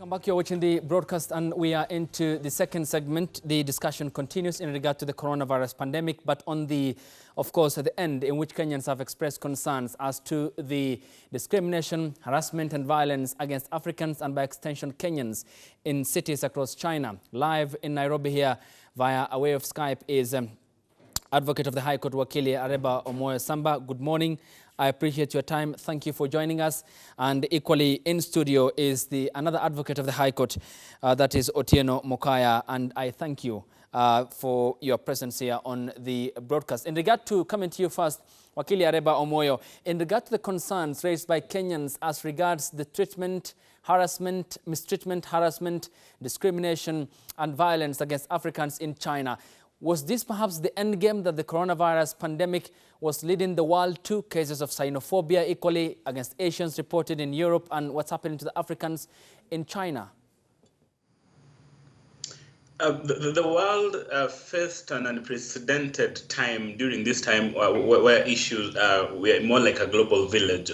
Welcome back. You're watching the broadcast and we are into the second segment. The discussion continues in regard to the coronavirus pandemic, but on the, of course, at the end in which Kenyans have expressed concerns as to the discrimination, harassment and violence against Africans and by extension Kenyans in cities across China. Live in Nairobi here via a way of Skype is Advocate of the High Court, Wakili Areba Omoyo Samba. Good morning. I appreciate your time. Thank you for joining us. And equally in studio is another advocate of the High Court, that is Otieno Mokaya. And I thank you for your presence here on the broadcast. In regard to, coming to you first, Wakili Areba Omoyo, in regard to the concerns raised by Kenyans as regards the treatment, harassment, mistreatment, harassment, discrimination and violence against Africans in China, was this perhaps the end game that the coronavirus pandemic was leading the world to? Cases of xenophobia equally against Asians reported in Europe, and what's happening to the Africans in China? The world faced an unprecedented time during this time where issues were more like a global village.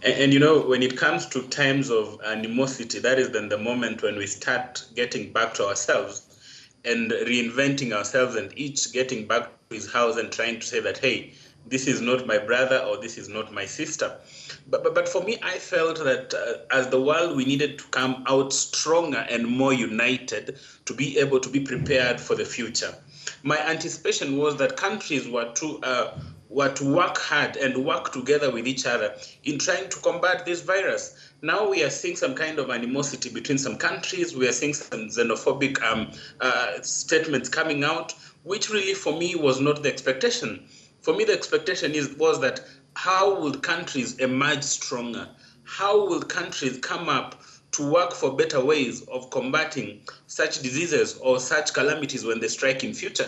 And you know, when it comes to times of animosity, that is then the moment when we start getting back to ourselves and reinventing ourselves, and each getting back to his house and trying to say that, hey, this is not my brother or this is not my sister. But for me, I felt that as the world, we needed to come out stronger and more united to be able to be prepared for the future. My anticipation was that countries were to work hard and work together with each other in trying to combat this virus. Now we are seeing some kind of animosity between some countries. We are seeing some xenophobic statements coming out, which really for me was not the expectation. For me, the expectation was that how will countries emerge stronger? How will countries come up to work for better ways of combating such diseases or such calamities when they strike in future?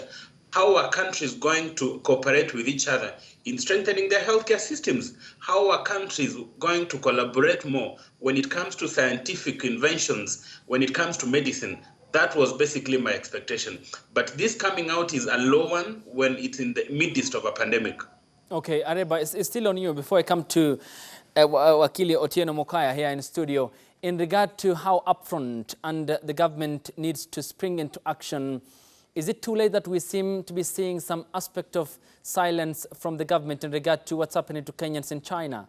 How are countries going to cooperate with each other in strengthening their healthcare systems? How are countries going to collaborate more when it comes to scientific inventions, when it comes to medicine? That was basically my expectation. But this coming out is a low one when it's in the midst of a pandemic. Okay, Areba, it's still on you. Before I come to Wakili Otieno Mokaya here in studio, in regard to how upfront and the government needs to spring into action, is it too late that we seem to be seeing some aspect of silence from the government in regard to what's happening to Kenyans in China?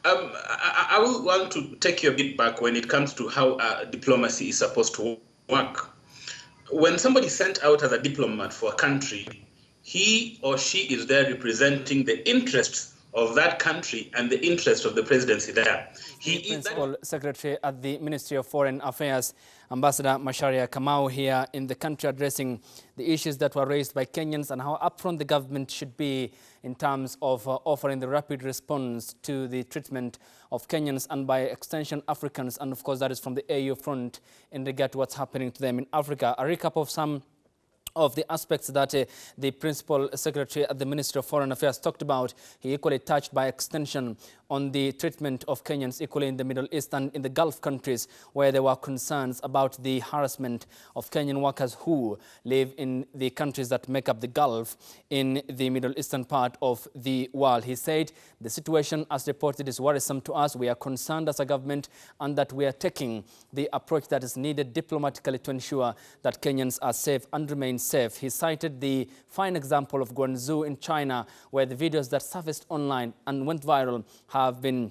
I will want to take you a bit back when it comes to how diplomacy is supposed to work. When somebody is sent out as a diplomat for a country, he or she is there representing the interests of that country and the interest of the presidency there. He is Principal Secretary at the Ministry of Foreign Affairs, Ambassador Macharia Kamau, here in the country addressing the issues that were raised by Kenyans and how upfront the government should be in terms of offering the rapid response to the treatment of Kenyans and by extension Africans, and of course that is from the AU front in regard to what's happening to them in Africa. A recap of some of the aspects that the Principal Secretary at the Ministry of Foreign Affairs talked about. He equally touched by extension on the treatment of Kenyans equally in the Middle East and in the Gulf countries, where there were concerns about the harassment of Kenyan workers who live in the countries that make up the Gulf in the Middle Eastern part of the world. He said the situation as reported is worrisome to us. We are concerned as a government and that we are taking the approach that is needed diplomatically to ensure that Kenyans are safe and remain safe. He cited the fine example of Guangzhou in China, where the videos that surfaced online and went viral have been,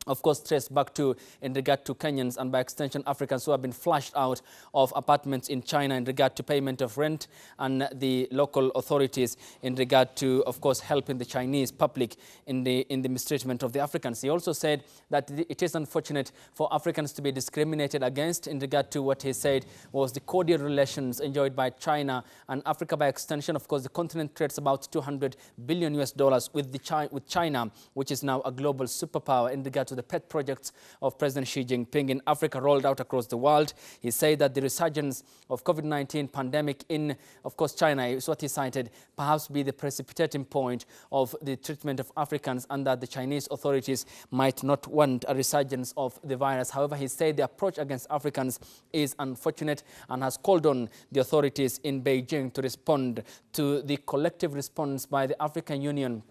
of course, traced back to in regard to Kenyans and by extension Africans who have been flushed out of apartments in China in regard to payment of rent, and the local authorities in regard to, of course, helping the Chinese public in the mistreatment of the Africans. He also said that it is unfortunate for Africans to be discriminated against in regard to what he said was the cordial relations enjoyed by China and Africa by extension. Of course, the continent trades about $200 billion with China, which is now a global superpower in regard to the pet projects of President Xi Jinping in Africa rolled out across the world. He said that the resurgence of COVID-19 pandemic in, of course, China is what he cited, perhaps be the precipitating point of the treatment of Africans, and that the Chinese authorities might not want a resurgence of the virus. However, he said the approach against Africans is unfortunate and has called on the authorities in Beijing to respond to the collective response by the African Union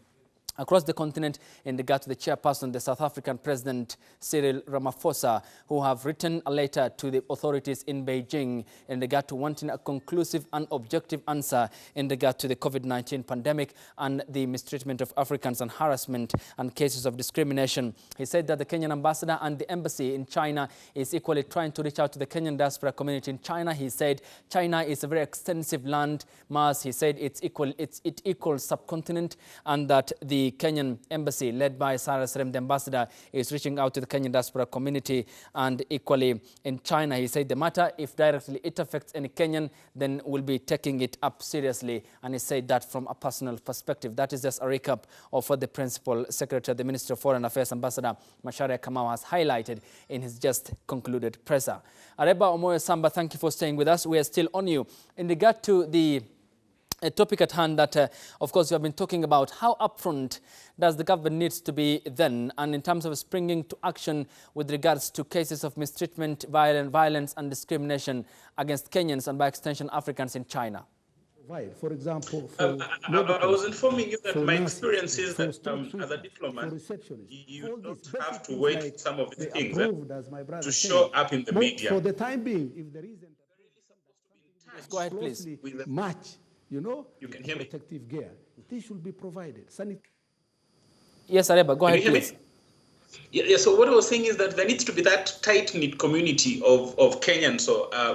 across the continent in regard to the chairperson, the South African President Cyril Ramaphosa, who have written a letter to the authorities in Beijing in regard to wanting a conclusive and objective answer in regard to the COVID-19 pandemic and the mistreatment of Africans and harassment and cases of discrimination. He said that the Kenyan ambassador and the embassy in China is equally trying to reach out to the Kenyan diaspora community in China. He said China is a very extensive land mass. He said it equals subcontinent, and that the Kenyan embassy, led by Sarah Serem, the ambassador, is reaching out to the Kenyan diaspora community. And equally in China, he said the matter, if directly it affects any Kenyan, then we'll be taking it up seriously. And he said that from a personal perspective. That is just a recap of what the Principal Secretary of the Ministry of Foreign Affairs, Ambassador Macharia Kamau, has highlighted in his just concluded presser. Areba Omoyo Samba, thank you for staying with us. We are still on you. In regard to the a topic at hand that, of course, you have been talking about, how upfront does the government needs to be then, and in terms of springing to action with regards to cases of mistreatment, violence and discrimination against Kenyans and by extension Africans in China? For example, I was informing you that my experience is that as a diplomat, you don't have to wait for some of the things to show up in the media. For the time being, if there isn't go ahead, please. Match, you can hear me. Protective gear. This should be provided. Yes, Areba, go ahead, please. Yeah, so what I was saying is that there needs to be that tight-knit community of Kenyans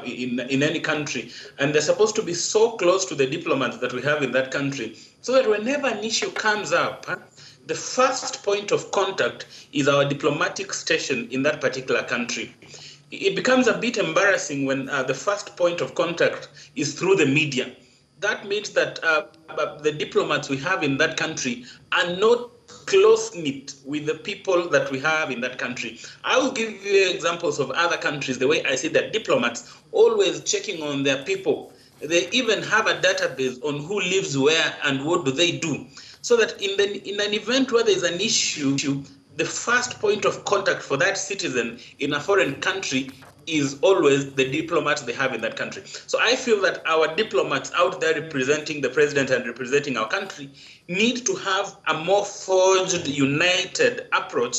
in any country, and they're supposed to be so close to the diplomats that we have in that country, so that whenever an issue comes up, the first point of contact is our diplomatic station in that particular country. It becomes a bit embarrassing when the first point of contact is through the media. That means that the diplomats we have in that country are not close-knit with the people that we have in that country. I will give you examples of other countries, the way I see that diplomats always checking on their people. They even have a database on who lives where and what do they do. So that in an event where there's an issue, the first point of contact for that citizen in a foreign country is always the diplomats they have in that country. So I feel that our diplomats out there representing the president and representing our country need to have a more forged, united approach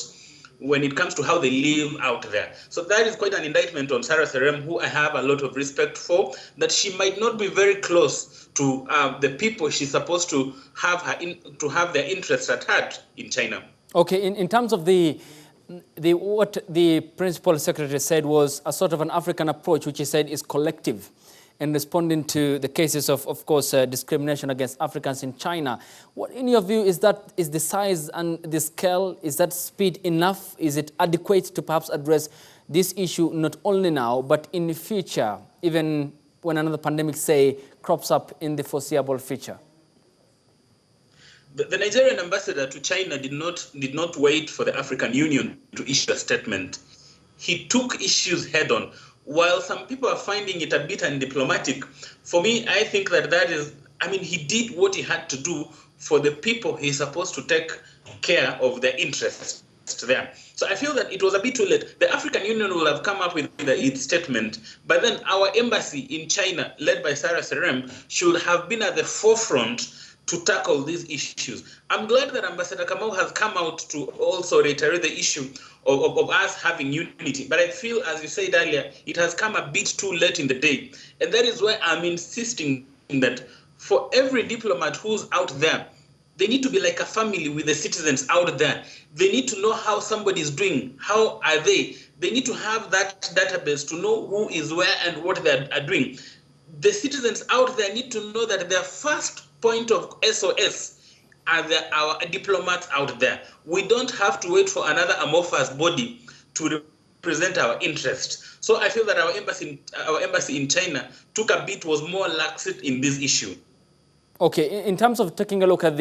when it comes to how they live out there. So that is quite an indictment on Sarah Serem, who I have a lot of respect for, that she might not be very close to the people she's supposed to have their interests at heart in China. Okay, in terms of what the Principal Secretary said was a sort of an African approach, which he said is collective in responding to the cases of course, discrimination against Africans in China. What, in your view, is the size and the scale, is that speed enough? Is it adequate to perhaps address this issue not only now, but in the future, even when another pandemic, say, crops up in the foreseeable future? The Nigerian ambassador to China did not wait for the African Union to issue a statement. He took issues head on. While some people are finding it a bit undiplomatic, for me, I think he did what he had to do for the people he's supposed to take care of their interests there. So I feel that it was a bit too late. The African Union will have come up with its statement, but then our embassy in China, led by Sarah Serem, should have been at the forefront to tackle these issues. I'm glad that Ambassador Kamau has come out to also reiterate the issue of us having unity. But I feel, as you said earlier, it has come a bit too late in the day. And that is why I'm insisting that for every diplomat who's out there, they need to be like a family with the citizens out there. They need to know how somebody is doing. How are they? They need to have that database to know who is where and what they are doing. The citizens out there need to know that their first point of SOS are our diplomats out there. We don't have to wait for another amorphous body to represent our interests. So I feel that our embassy in China was more lax in this issue. Okay, in terms of taking a look at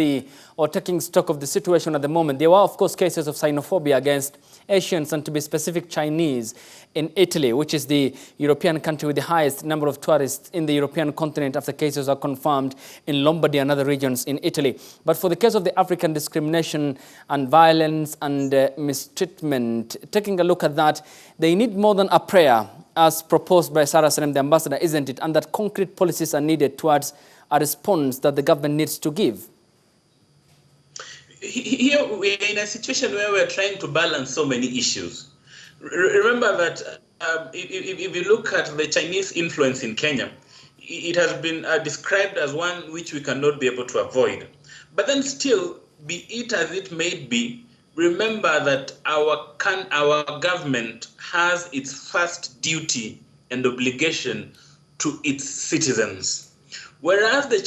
taking stock of the situation at the moment, there were, of course, cases of xenophobia against Asians and, to be specific, Chinese in Italy, which is the European country with the highest number of tourists in the European continent after cases are confirmed in Lombardy and other regions in Italy. But for the case of the African discrimination and violence and mistreatment, taking a look at that, they need more than a prayer, as proposed by Sarah Serem, the ambassador, isn't it? And that concrete policies are needed towards a response that the government needs to give. here we're in a situation where we're trying to balance so many issues. Remember that if you look at the Chinese influence in Kenya, it has been described as one which we cannot be able to avoid. But then still, be it as it may be, remember that our government has its first duty and obligation to its citizens. Whereas the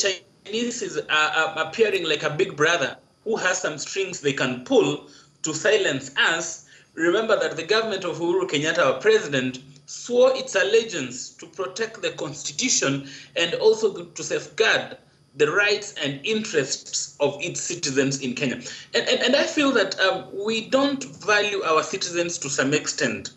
Chinese is appearing like a big brother who has some strings they can pull to silence us, remember that the government of Uhuru Kenyatta, our president, swore its allegiance to protect the constitution and also to safeguard the rights and interests of its citizens in Kenya. And I feel that we don't value our citizens to some extent.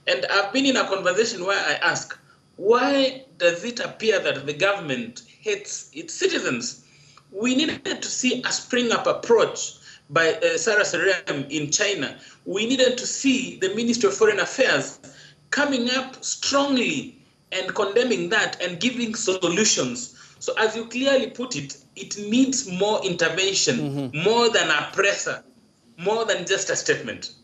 And I've been in a conversation where I ask, why does it appear that the government hates its citizens? We needed to see a spring-up approach by Sarah Serem in China. We needed to see the Ministry of Foreign Affairs coming up strongly and condemning that and giving solutions. So as you clearly put it, it needs more intervention, more than a presser, more than just a statement.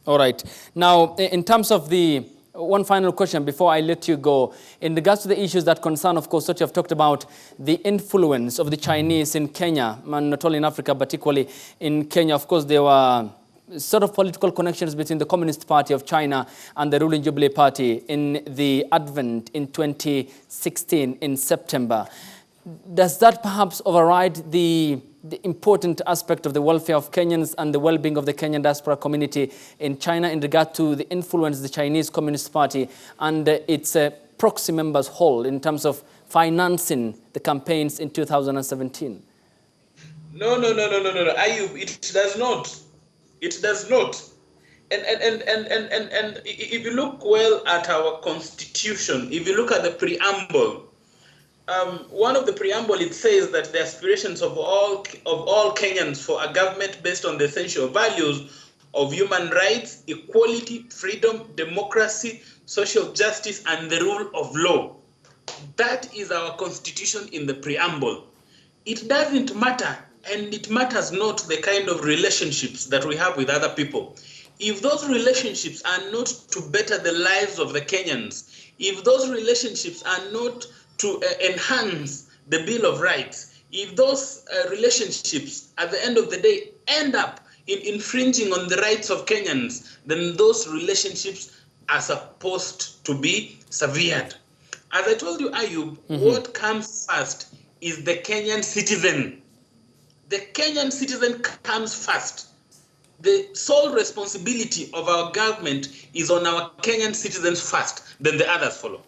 All right. Now, in terms of the one final question before I let you go, in regards to the issues that concern, of course, what you have talked about, the influence of the Chinese in Kenya, and not only in Africa, but equally in Kenya. Of course, there were sort of political connections between the Communist Party of China and the ruling Jubilee Party in the advent in 2016 in September. Does that perhaps override the important aspect of the welfare of Kenyans and the well-being of the Kenyan diaspora community in China in regard to the influence the Chinese Communist Party and its proxy members hold in terms of financing the campaigns in 2017? No, Ayub, it does not. It does not. And if you look well at our constitution, if you look at the preamble, one of the preamble, it says that the aspirations of all Kenyans for a government based on the essential values of human rights, equality, freedom, democracy, social justice, and the rule of law. That is our constitution in the preamble. It doesn't matter, and it matters not the kind of relationships that we have with other people. If those relationships are not to better the lives of the Kenyans, if those relationships are not to enhance the Bill of Rights, if those relationships at the end of the day end up in infringing on the rights of Kenyans, then those relationships are supposed to be severed. As I told you, Ayub, what comes first is the Kenyan citizen. The Kenyan citizen comes first. The sole responsibility of our government is on our Kenyan citizens first, then the others follow.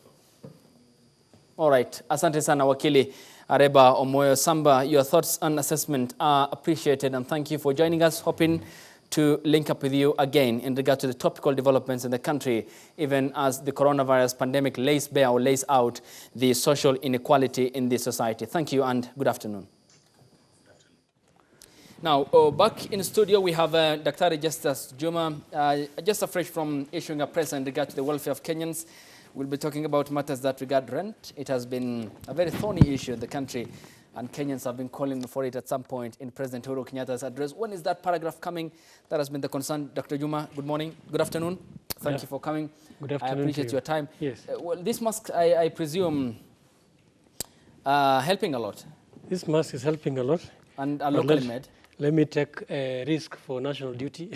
All right. Asante sana, Wakili Areba Omoyo Samba. Your thoughts and assessment are appreciated, and thank you for joining us. Hoping to link up with you again in regard to the topical developments in the country, even as the coronavirus pandemic lays bare or lays out the social inequality in this society. Thank you and good afternoon. Now, back in the studio, we have Dr. Justus Juma, just afresh from issuing a press in regard to the welfare of Kenyans. We'll be talking about matters that regard rent. It has been a very thorny issue in the country, and Kenyans have been calling for it at some point in President Uhuru Kenyatta's address. When is that paragraph coming? That has been the concern. Dr. Juma, good morning. Good afternoon. Thank you for coming. Good afternoon. I appreciate your time. Yes. Well, this must, I presume, helping a lot. This mask is helping a lot. And are locally made. Let me take a risk for national duty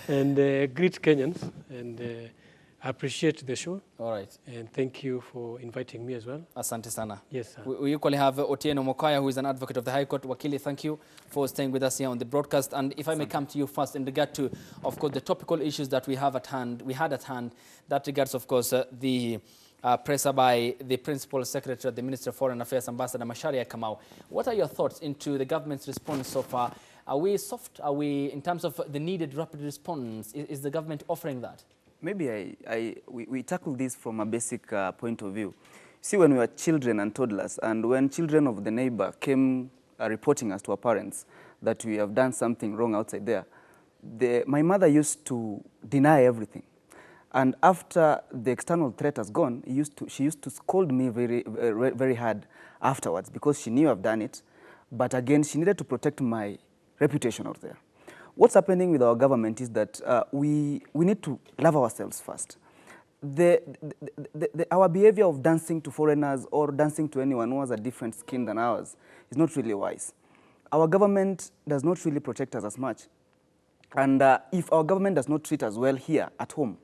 and greet Kenyans and appreciate the show. All right. And thank you for inviting me as well. Asante sana. Yes, sir. We equally have Otieno Mokaya, who is an advocate of the High Court. Wakili, thank you for staying with us here on the broadcast. And if I may come to you first in regard to, of course, the topical issues that we had at hand, that regards, of course, the presser by the Principal Secretary of the Ministry of Foreign Affairs, Ambassador Macharia Kamau. What are your thoughts into the government's response so far? Are we soft? Are we, in terms of the needed rapid response, is the government offering that? Maybe we tackle this from a basic point of view. See, when we were children and toddlers, and when children of the neighbor came reporting us to our parents that we have done something wrong outside there, my mother used to deny everything. And after the external threat has gone, she used to scold me very hard afterwards because she knew I've done it. But again, she needed to protect my reputation out there. What's happening with our government is that we need to love ourselves first. Our behavior of dancing to foreigners or dancing to anyone who has a different skin than ours is not really wise. Our government does not really protect us as much. And if our government does not treat us well here at home,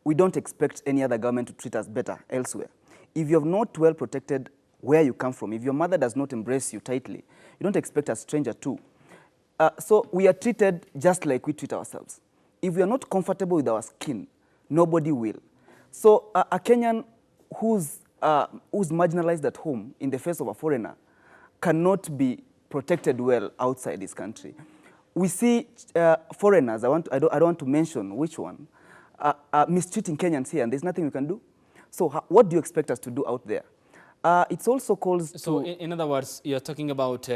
we don't expect any other government to treat us better elsewhere. If you're not well protected where you come from, if your mother does not embrace you tightly, you don't expect a stranger to. So we are treated just like we treat ourselves. If we are not comfortable with our skin, nobody will. So a Kenyan who's marginalized at home in the face of a foreigner cannot be protected well outside his country. We see foreigners, I don't want to mention which one, mistreating Kenyans here, and there's nothing we can do. So what do you expect us to do out there? It's also calls so to... in other words, you're talking about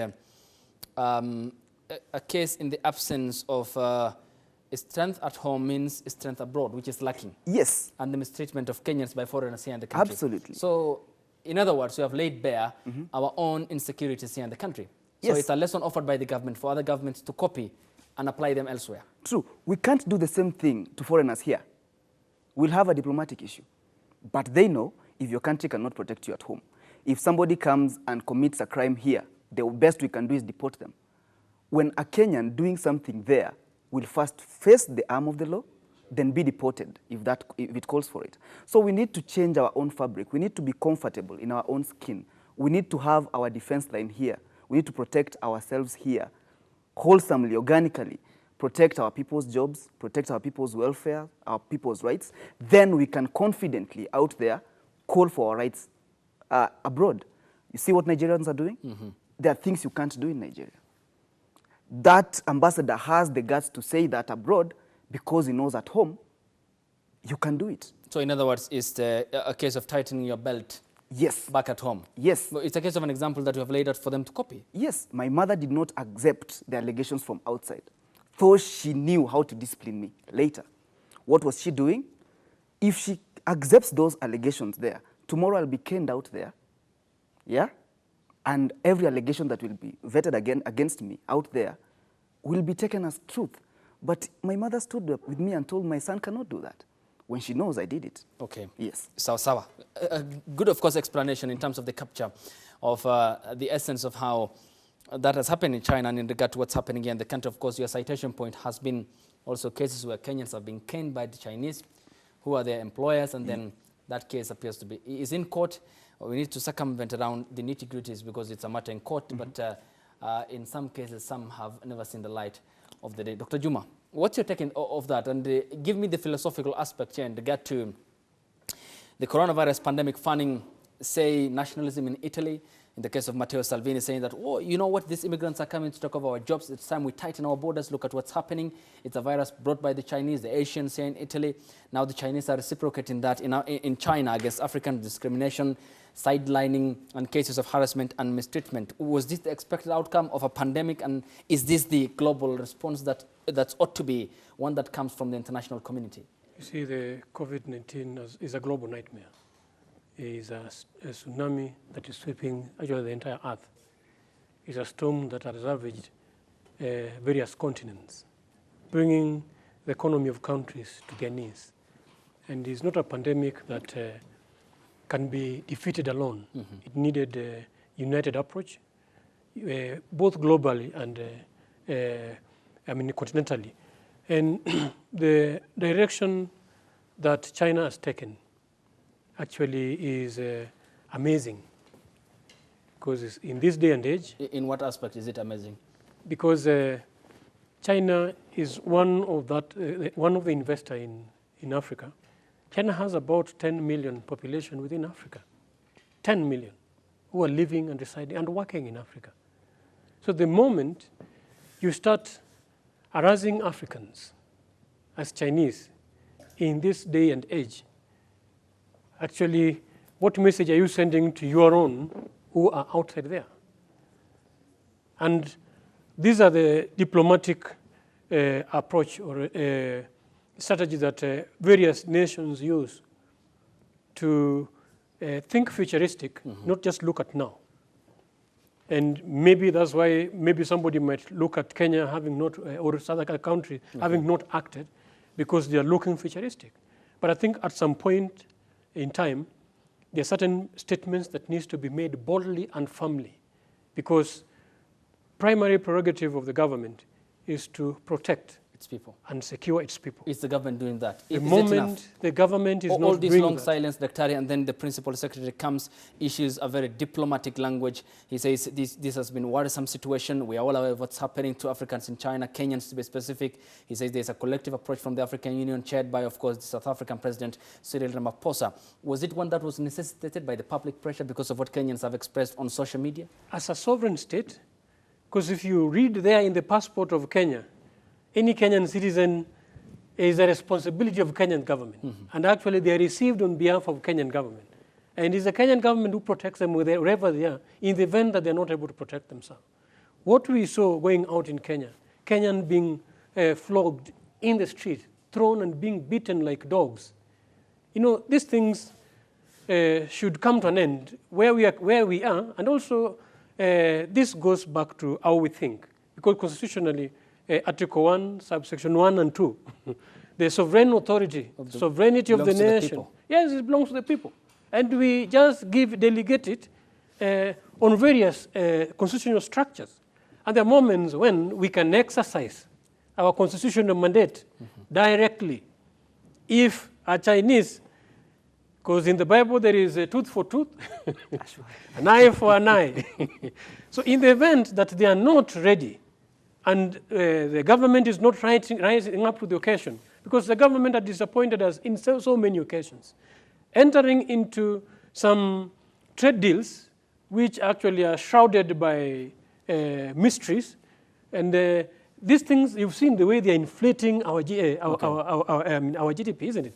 a case in the absence of strength at home means strength abroad, which is lacking. Yes. And the mistreatment of Kenyans by foreigners here in the country. Absolutely. So, in other words, we have laid bare our own insecurities here in the country. So Yes. it's a lesson offered by the government for other governments to copy and apply them elsewhere. True. We can't do the same thing to foreigners here. We'll have a diplomatic issue. But they know if your country cannot protect you at home. If somebody comes and commits a crime here, the best we can do is deport them. When a Kenyan doing something there will first face the arm of the law, then be deported if it calls for it. So we need to change our own fabric. We need to be comfortable in our own skin. We need to have our defense line here. We need to protect ourselves here, wholesomely, organically, protect our people's jobs, protect our people's welfare, our people's rights. Then we can confidently out there call for our rights abroad. You see what Nigerians are doing? There are things you can't do in Nigeria. That ambassador has the guts to say that abroad because he knows at home you can do it. So in other words, it's a case of tightening your belt. Yes. Back at home. Yes. It's a case of an example that you have laid out for them to copy. Yes. My mother did not accept the allegations from outside, though she knew how to discipline me later. What was she doing? If she accepts those allegations there, tomorrow I'll be canned out there. Yeah? And every allegation that will be vetted against me out there will be taken as truth. But my mother stood up with me and told my son cannot do that when she knows I did it. Okay. Yes. Sawa. A good, of course, explanation in terms of the capture of the essence of how that has happened in China and in regard to what's happening here in the country. Of course, your citation point has been also cases where Kenyans have been canned by the Chinese, who are their employers, and then that case appears to be is in court. We need to circumvent around the nitty-gritties because it's a matter in court, but in some cases, some have never seen the light of the day. Dr. Juma, what's your take of that? And give me the philosophical aspect here in regard to the coronavirus pandemic funding, say, nationalism in Italy, in the case of Matteo Salvini saying that, oh, you know what, these immigrants are coming to take over our jobs. It's time we tighten our borders. Look at what's happening. It's a virus brought by the Chinese, the Asians here in Italy. Now the Chinese are reciprocating that in China against African discrimination, sidelining, and cases of harassment and mistreatment. Was this the expected outcome of a pandemic? And is this the global response that ought to be one that comes from the international community? You see, the COVID-19 is a global nightmare. It is a tsunami that is sweeping actually the entire earth. It's a storm that has ravaged various continents, bringing the economy of countries to their knees. And it's not a pandemic that can be defeated alone. It needed a united approach, both globally and continentally. And the direction that China has taken actually is amazing, because in this day and age... In what aspect is it amazing? Because China is one of the investors in Africa. China has about 10 million population within Africa, 10 million, who are living and residing and working in Africa. So the moment you start harassing Africans as Chinese in this day and age, actually, what message are you sending to your own who are outside there? And these are the diplomatic approach or strategy that various nations use to think futuristic, not just look at now. And maybe that's why maybe somebody might look at Kenya having not, or other countries having not acted, because they are looking futuristic. But I think at some point in time, there are certain statements that needs to be made boldly and firmly, because primary prerogative of the government is to protect its people and secure its people. Is the government doing that? The Is it moment enough? the government is all not this doing long that, silence, Dr. and then the principal secretary comes, issues a very diplomatic language. He says this has been a worrisome situation. We are all aware of what's happening to Africans in China, Kenyans to be specific. He says there's a collective approach from the African Union, chaired by, of course, the South African President Cyril Ramaphosa. Was it one that was necessitated by the public pressure because of what Kenyans have expressed on social media? as a sovereign state, because if you read there in the passport of Kenya, any Kenyan citizen is a responsibility of Kenyan government. And actually they are received on behalf of Kenyan government. And it's the Kenyan government who protects them wherever they are in the event that they're not able to protect themselves. What we saw going out in Kenya, Kenyan being flogged in the street, thrown and being beaten like dogs. You know, these things should come to an end where we are, and also this goes back to how we think, because constitutionally, Article 1, subsection 1 and 2, the sovereign authority, sovereignty of the nation, yes, it belongs to the people. And we just delegate it on various constitutional structures. And there are moments when we can exercise our constitutional mandate directly. If a Chinese, because in the Bible there is a tooth for tooth, an eye for an eye. So in the event that they are not ready, and the government is not rising up to the occasion, because the government has disappointed us in so many occasions, entering into some trade deals which actually are shrouded by mysteries, and these things, you've seen the way they are inflating our GDP, isn't it?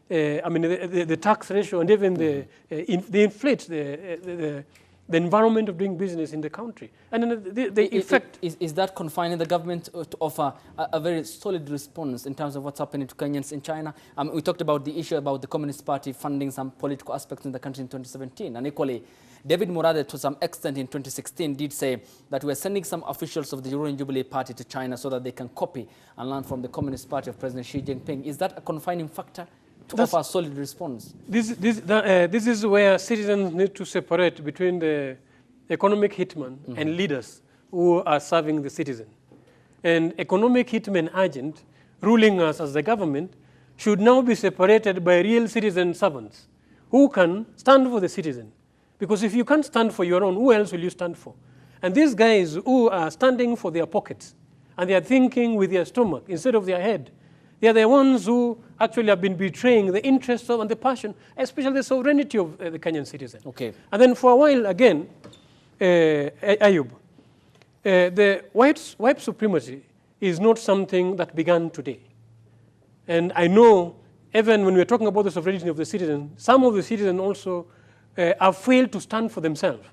The tax ratio, and even they inflate the environment of doing business in the country. And then the effect... Is that confining the government to offer a very solid response in terms of what's happening to Kenyans in China? We talked about the issue about the Communist Party funding some political aspects in the country in 2017. And equally, David Murade, to some extent in 2016, did say that we're sending some officials of the Ruling Jubilee Party to China so that they can copy and learn from the Communist Party of President Xi Jinping. Is that a confining factor to offer a solid response? This is where citizens need to separate between the economic hitman and leaders who are serving the citizen. And economic hitman agent ruling us as the government should now be separated by real citizen servants who can stand for the citizen. Because if you can't stand for your own, who else will you stand for? And these guys who are standing for their pockets and they are thinking with their stomach instead of their head, they are the ones who actually have been betraying the interests of and the passion, especially the sovereignty of the Kenyan citizen. Okay. And then for a while again, Ayub, the white supremacy is not something that began today. And I know even when we're talking about the sovereignty of the citizen, some of the citizens also have failed to stand for themselves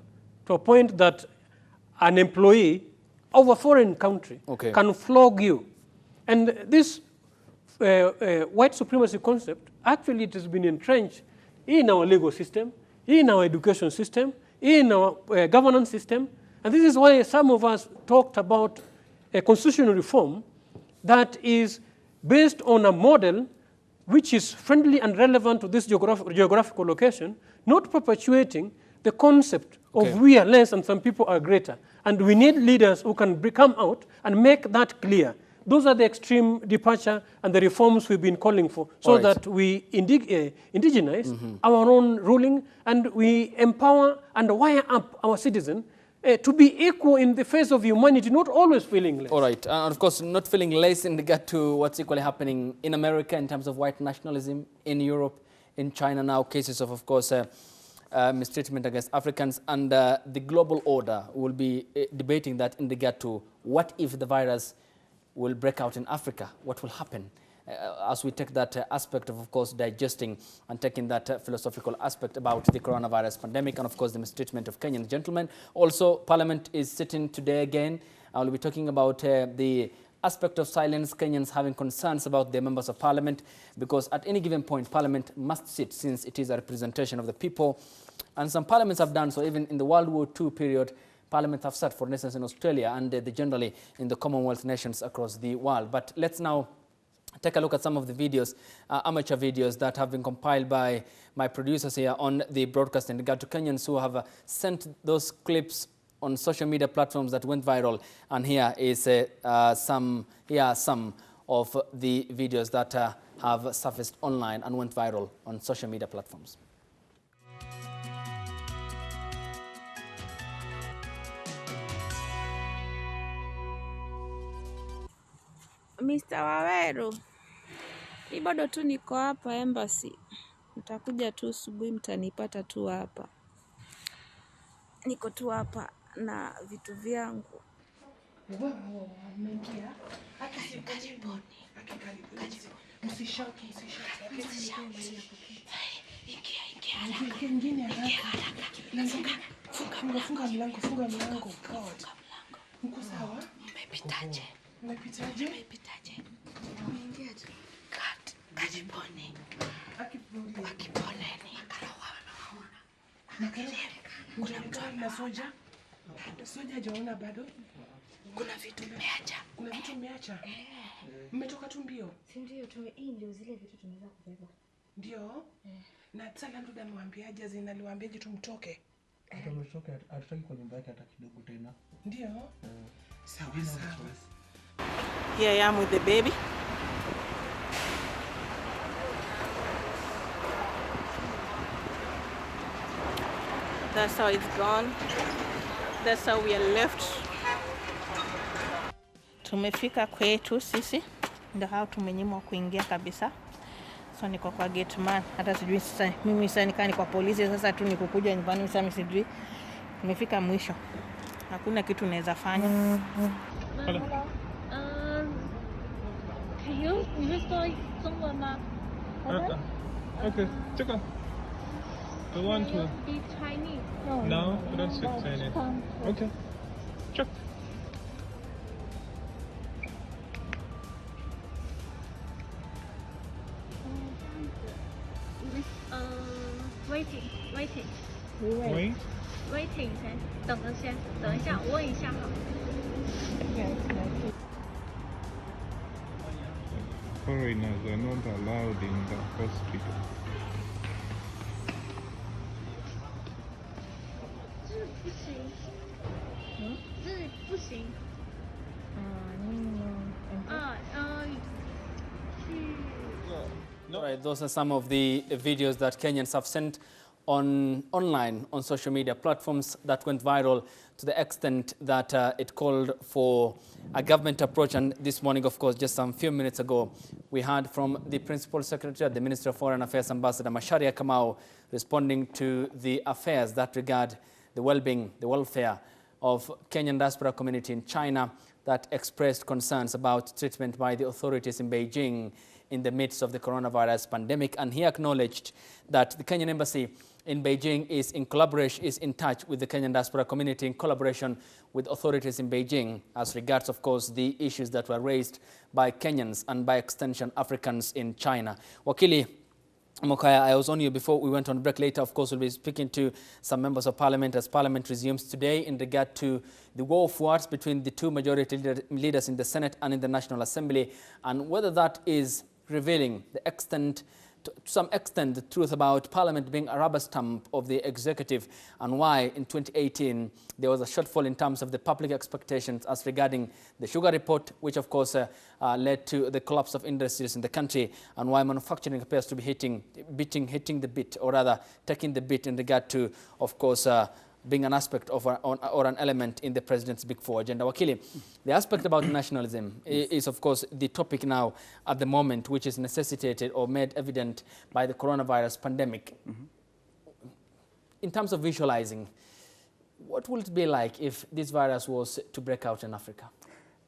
to a point that an employee of a foreign country can flog you. And this white supremacy concept, actually it has been entrenched in our legal system, in our education system, in our governance system. And this is why some of us talked about a constitutional reform that is based on a model which is friendly and relevant to this geographical location, not perpetuating the concept of we are less and some people are greater. And we need leaders who can come out and make that clear. Those are the extreme departure and the reforms we've been calling for, so that we indigenize our own ruling and we empower and wire up our citizens to be equal in the face of humanity, not always feeling less. All right, and of course, not feeling less in regard to what's equally happening in America in terms of white nationalism, in Europe, in China now, cases of course, mistreatment against Africans, and the global order will be debating that in regard to what if the virus will break out in Africa, what will happen? As we take that aspect of course, digesting and taking that philosophical aspect about the coronavirus pandemic and, of course, the mistreatment of Kenyan gentlemen. Also, Parliament is sitting today again. I will be talking about the aspect of silence, Kenyans having concerns about their members of parliament, because at any given point, parliament must sit since it is a representation of the people. And some parliaments have done so. Even in the World War II period, parliaments have sat, for instance, in Australia and generally in the Commonwealth nations across the world. But let's now take a look at some of the videos, amateur videos that have been compiled by my producers here on the broadcast in regard to Kenyans who have sent those clips on social media platforms that went viral. And here is some of the videos that have surfaced online and went viral on social media platforms. Mr. Waweru, ni bado tu niko hapa embassy. Mtakuja tu asubuhi, mtanipata tu hapa. Niko tu hapa na vitu vyangu. Wow, umeingia? Karibuni. Msishoke. Ingia haraka. Funga mlango. God. Mko sawa? Mmepitaje? Umeingia tu. God, karibuni. Akipoleni. Na soja? Soja hajaona bado? Kuna vitu mmeacha? Mmetoka tu mbio? Si ndio, hii ndio zile vitu tunaweza kubeba. Ndio? Na sala ndio amemwambiaje zinaliwaambiaje tumtoke? Tumetoke, hatutaki kwa nyumba yake hata kidogo tena. Ndio? Sawa. Here I am with the baby. That's how it's gone. That's how we are left. Tumefika kwetu sisi. Ndio hao tumenyimwa kuingia kabisa. So niko kwa gate man. Hata sijui sasa mimi sasa nikaa kwa polisi sasa tu nikukuja nyumbani sasa sijui. Tumefika mwisho. Hakuna kitu naweza fanya.你会说中文吗？ Okay, 这个 The one to Speak Chinese. No, we don't speak Chinese. Okay. Sure. Waiting 先，等一下，我问一下哈。Foreigners are not allowed in the hospital. 这不行。这不行。All right, those are some of the videos that Kenyans have sent online on social media platforms that went viral to the extent that it called for a government approach. And this morning, of course, just some few minutes ago, we heard from the Principal Secretary at the Ministry of Foreign Affairs, Ambassador Macharia Kamau, responding to the affairs that regard the well-being, the welfare of Kenyan diaspora community in China that expressed concerns about treatment by the authorities in Beijing in the midst of the coronavirus pandemic. And he acknowledged that the Kenyan embassy in Beijing is in touch with the Kenyan diaspora community in collaboration with authorities in Beijing as regards, of course, the issues that were raised by Kenyans and by extension Africans in China. Wakili Mokaya, I was on you before we went on break. Later, of course, we'll be speaking to some members of parliament as parliament resumes today in regard to the war of words between the two majority leaders in the Senate and in the National Assembly, and whether that is revealing the extent, to some extent, the truth about Parliament being a rubber stamp of the executive, and why in 2018 there was a shortfall in terms of the public expectations as regarding the sugar report, which of course led to the collapse of industries in the country, and why manufacturing appears to be hitting the bit, or rather taking the bit in regard to, of course, being an aspect of or an element in the president's Big Four agenda. Wakili, the aspect about nationalism is, of course, the topic now at the moment, which is necessitated or made evident by the coronavirus pandemic. In terms of visualizing, what would it be like if this virus was to break out in Africa?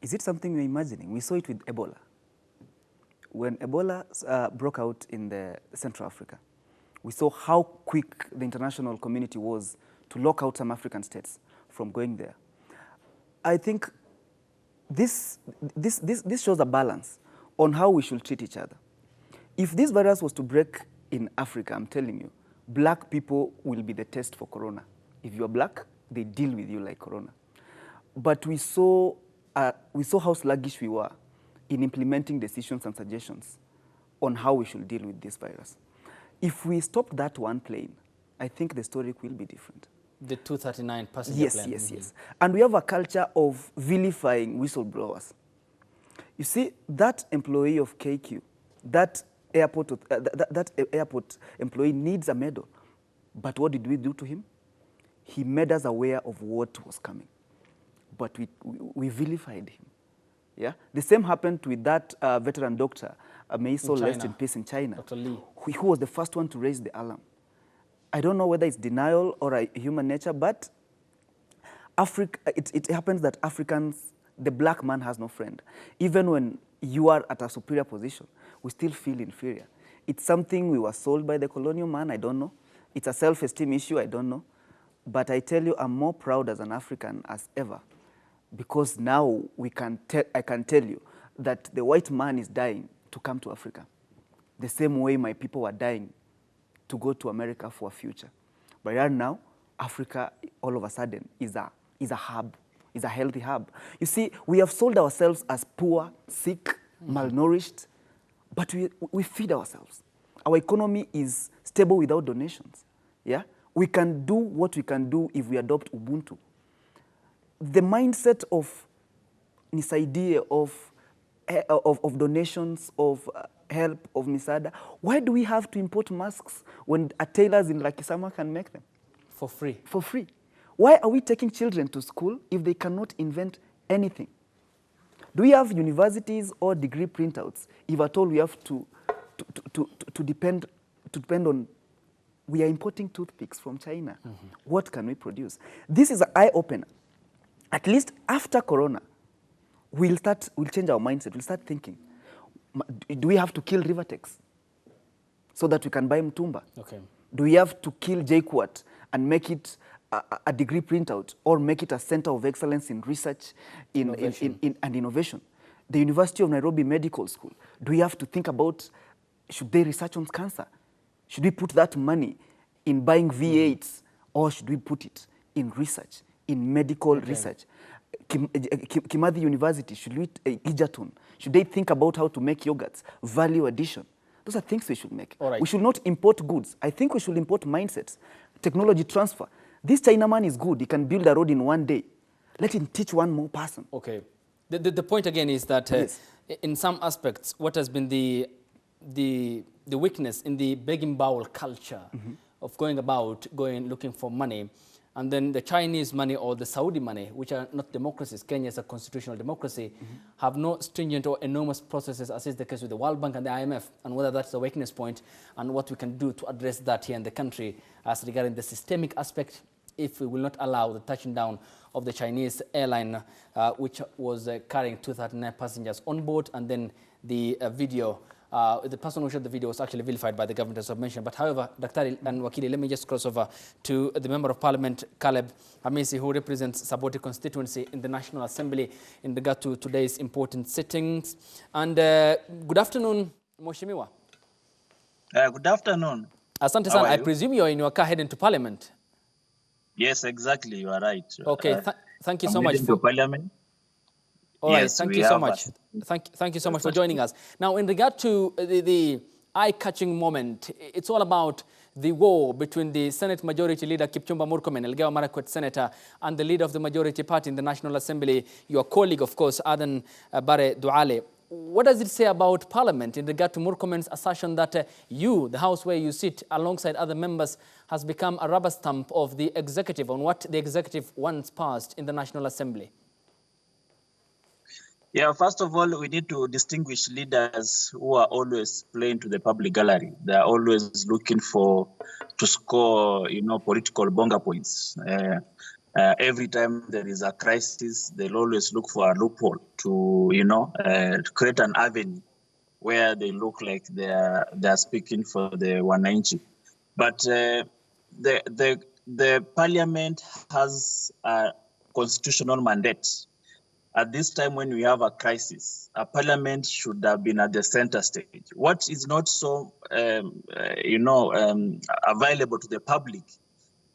Is it something we're imagining? We saw it with Ebola. When Ebola broke out in the Central Africa, we saw how quick the international community was to lock out some African states from going there. I think this shows a balance on how we should treat each other. If this virus was to break in Africa, I'm telling you, black people will be the test for corona. If you're black, they deal with you like corona. But we saw how sluggish we were in implementing decisions and suggestions on how we should deal with this virus. If we stopped that one plane, I think the story will be different. The 239 passenger plane. Yes. And we have a culture of vilifying whistleblowers. You see, that employee of KQ, that airport employee needs a medal. But what did we do to him? He made us aware of what was coming. But we vilified him. Yeah? The same happened with that veteran doctor, may he so rest in peace, in China, Dr. Lee, who was the first one to raise the alarm. I don't know whether it's denial or a human nature, but it happens that Africans, the black man has no friend. Even when you are at a superior position, we still feel inferior. It's something we were sold by the colonial man, I don't know. It's a self-esteem issue, I don't know. But I tell you, I'm more proud as an African as ever, because now I can tell you that the white man is dying to come to Africa, the same way my people were dying to go to America for a future. But right now, Africa, all of a sudden, is a hub, is a healthy hub. You see, we have sold ourselves as poor, sick, malnourished, but we feed ourselves. Our economy is stable without donations. Yeah? We can do what we can do if we adopt Ubuntu. The mindset of this idea of donations, of help, of Misada, why do we have to import masks when tailors in Lakisama can make them? For free. For free. Why are we taking children to school if they cannot invent anything? Do we have universities or degree printouts if at all we have to depend on, we are importing toothpicks from China. What can we produce? This is an eye-opener. At least after Corona, we'll change our mindset. We'll start thinking, do we have to kill Rivertex so that we can buy Mtumba? Okay. Do we have to kill JQuat and make it a degree printout or make it a center of excellence in research and innovation? The University of Nairobi Medical School, do we have to think about, should they research on cancer? Should we put that money in buying V8s or should we put it in research, in medical research? Kimathi University, Egerton, should they think about how to make yogurts, value addition? Those are things we should make. Right. We should not import goods. I think we should import mindsets, technology transfer. This Chinaman is good. He can build a road in one day. Let him teach one more person. Okay. The point again is that in some aspects, what has been the weakness in the begging bowl culture of going looking for money, and then the Chinese money or the Saudi money, which are not democracies, Kenya is a constitutional democracy, have no stringent or enormous processes, as is the case with the World Bank and the IMF, and whether that's the weakness point and what we can do to address that here in the country as regarding the systemic aspect, if we will not allow the touching down of the Chinese airline, which was carrying 239 passengers on board, and then the video. The person who shot the video was actually vilified by the government, as I've mentioned. But however, Daktari and Wakili, let me just cross over to the Member of Parliament, Caleb Hamisi, who represents Saboti constituency in the National Assembly in regard to today's important sittings. And good afternoon, Mheshimiwa. Good afternoon. Asante sana. I presume you're in your car heading to Parliament. Yes, exactly. You are right. Okay. Thank you so much for Parliament. All right, thank you so much. Thank you so much for joining us. Now, in regard to the eye-catching moment, it's all about the war between the Senate Majority Leader Kipchumba Murkomen, Elgeyo Marakwet Senator, and the leader of the Majority Party in the National Assembly, your colleague, of course, Adan Bare Duale. What does it say about Parliament in regard to Murkomen's assertion that you, the House where you sit alongside other members, has become a rubber stamp of the executive on what the executive once passed in the National Assembly? Yeah, first of all, we need to distinguish leaders who are always playing to the public gallery. They are always looking to score, political bonga points. Every time there is a crisis, they'll always look for a loophole to, create an avenue where they look like they are speaking for the wananchi. But the Parliament has a constitutional mandate at this time when we have a crisis, a parliament should have been at the center stage. What is not so, available to the public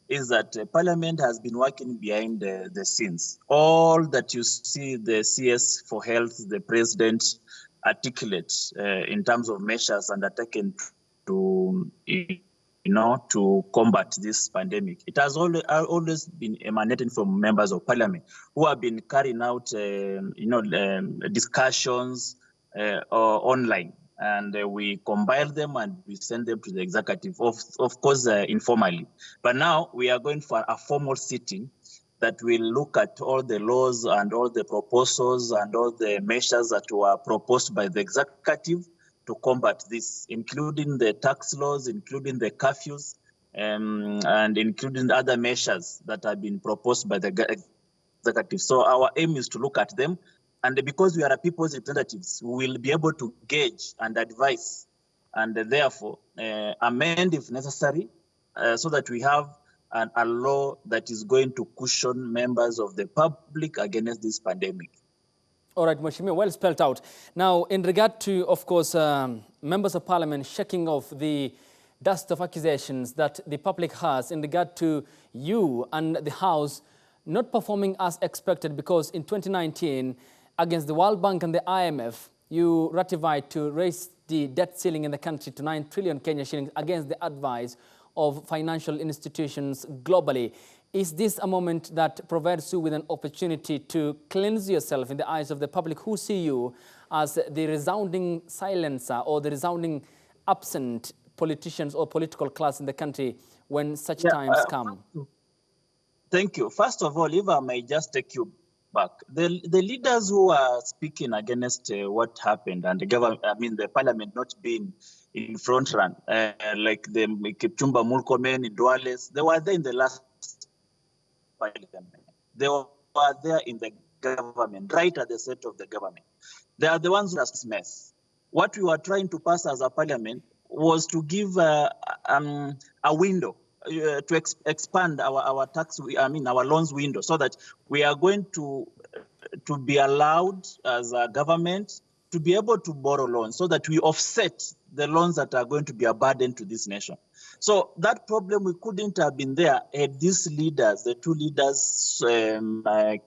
is that Parliament has been working behind the scenes. All that you see the CS for Health, the President articulate in terms of measures undertaken to, to combat this pandemic. It has always been emanating from members of Parliament who have been carrying out, discussions online. And we compile them and we send them to the executive, of course, informally. But now we are going for a formal sitting that will look at all the laws and all the proposals and all the measures that were proposed by the executive to combat this, including the tax laws, including the curfews, and including other measures that have been proposed by the executive. So our aim is to look at them. And because we are a people's representatives, we will be able to gauge and advise and therefore amend if necessary so that we have a law that is going to cushion members of the public against this pandemic. All right, Mheshimiwa, well spelled out. Now, in regard to, of course, members of parliament shaking off the dust of accusations that the public has in regard to you and the House not performing as expected, because in 2019, against the World Bank and the IMF, you ratified to raise the debt ceiling in the country to 9 trillion Kenya shillings against the advice of financial institutions globally. Is this a moment that provides you with an opportunity to cleanse yourself in the eyes of the public who see you as the resounding silencer or the resounding absent politicians or political class in the country when such times come? Thank you. First of all, if I may just take you back, the leaders who are speaking against what happened and the government, the parliament not being in front run, like the Kipchumba Murkomen in Duales, they were there in the last parliament. They were there in the government, right at the center of the government. They are the ones who are this mess. What we were trying to pass as a parliament was to give a window to expand our tax, our loans window, so that we are going to be allowed as a government to be able to borrow loans so that we offset the loans that are going to be a burden to this nation. So that problem, we couldn't have been there had these leaders, the two leaders,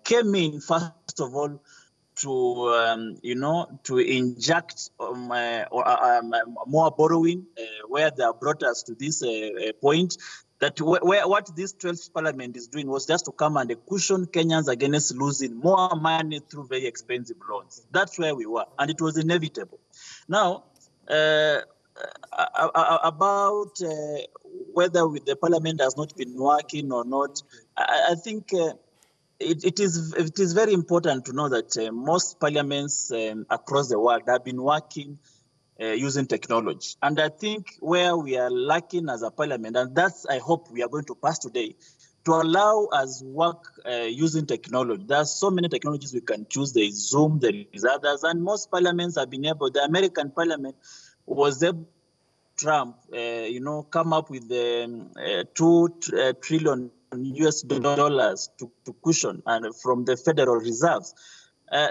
came in, first of all, to inject more borrowing, where they have brought us to this point, that what this 12th parliament is doing was just to come and cushion Kenyans against losing more money through very expensive loans. That's where we were, and it was inevitable. Now, about whether the parliament has not been working or not, I think it is very important to know that most parliaments across the world have been working using technology. And I think where we are lacking as a parliament, and that's, I hope we are going to pass today, to allow us work using technology. There are so many technologies we can choose. There is Zoom, there is others, and most parliaments have been able, the American parliament was able, Trump, come up with $2 trillion US dollars to cushion and from the Federal Reserves.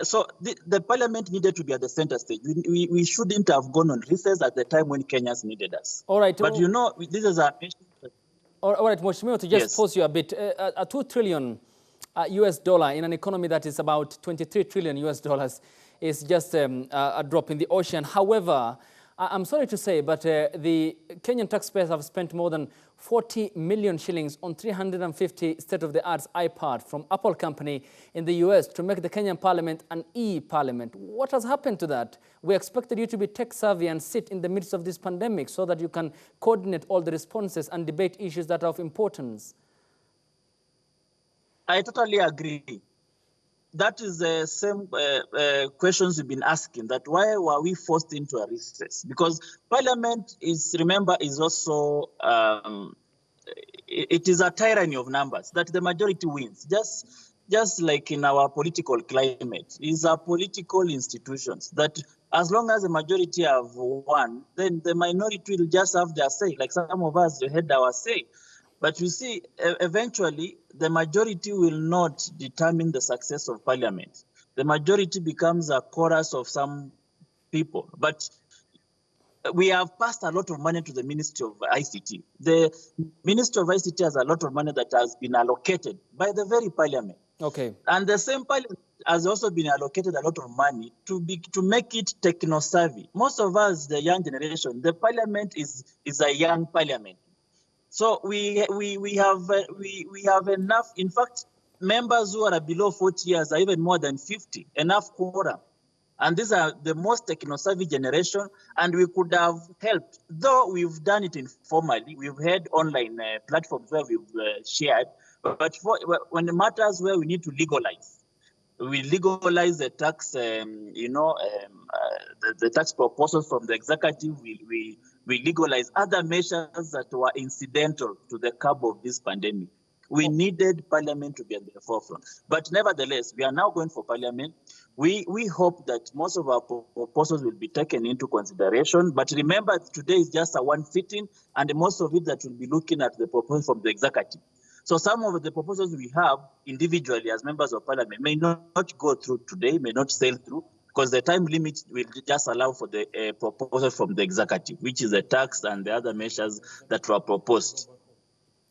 So the parliament needed to be at the center stage. We shouldn't have gone on recess at the time when Kenyans needed us. All right. But this is a mission. All right, Mheshimiwa, to just pause you a bit. A $2 trillion US dollar in an economy that is about 23 trillion US dollars is just a drop in the ocean. However, I'm sorry to say, but the Kenyan taxpayers have spent more than 40 million shillings on 350 state-of-the-art iPad from Apple company in the US to make the Kenyan parliament an e-parliament. What has happened to that? We expected you to be tech-savvy and sit in the midst of this pandemic so that you can coordinate all the responses and debate issues that are of importance. I totally agree. That is the same questions we've been asking, that why were we forced into a recess? Because parliament is also, it is a tyranny of numbers, that the majority wins. Just like in our political climate, is a political institutions that as long as the majority have won, then the minority will just have their say, like some of us had our say. But you see, eventually, the majority will not determine the success of parliament. The majority becomes a chorus of some people. But we have passed a lot of money to the Ministry of ICT. The Ministry of ICT has a lot of money that has been allocated by the very parliament. Okay. And the same parliament has also been allocated a lot of money to make it techno-savvy. Most of us, the young generation, the parliament is a young parliament. So we have enough. In fact, members who are below 40 years are even more than 50, enough quorum. And these are the most techno-savvy generation, and we could have helped. Though we've done it informally, we've had online platforms where we've shared, but when it matters where we need to legalize, we legalize the tax, the tax proposals from the executive. We legalize other measures that were incidental to the curb of this pandemic. We needed Parliament to be at the forefront. But nevertheless, we are now going for Parliament. We hope that most of our proposals will be taken into consideration. But remember, today is just a one sitting, and most of it that will be looking at the proposals from the executive. So some of the proposals we have individually as members of Parliament may not go through today, may not sail through, because the time limit will just allow for the proposal from the executive, which is the tax and the other measures that were proposed.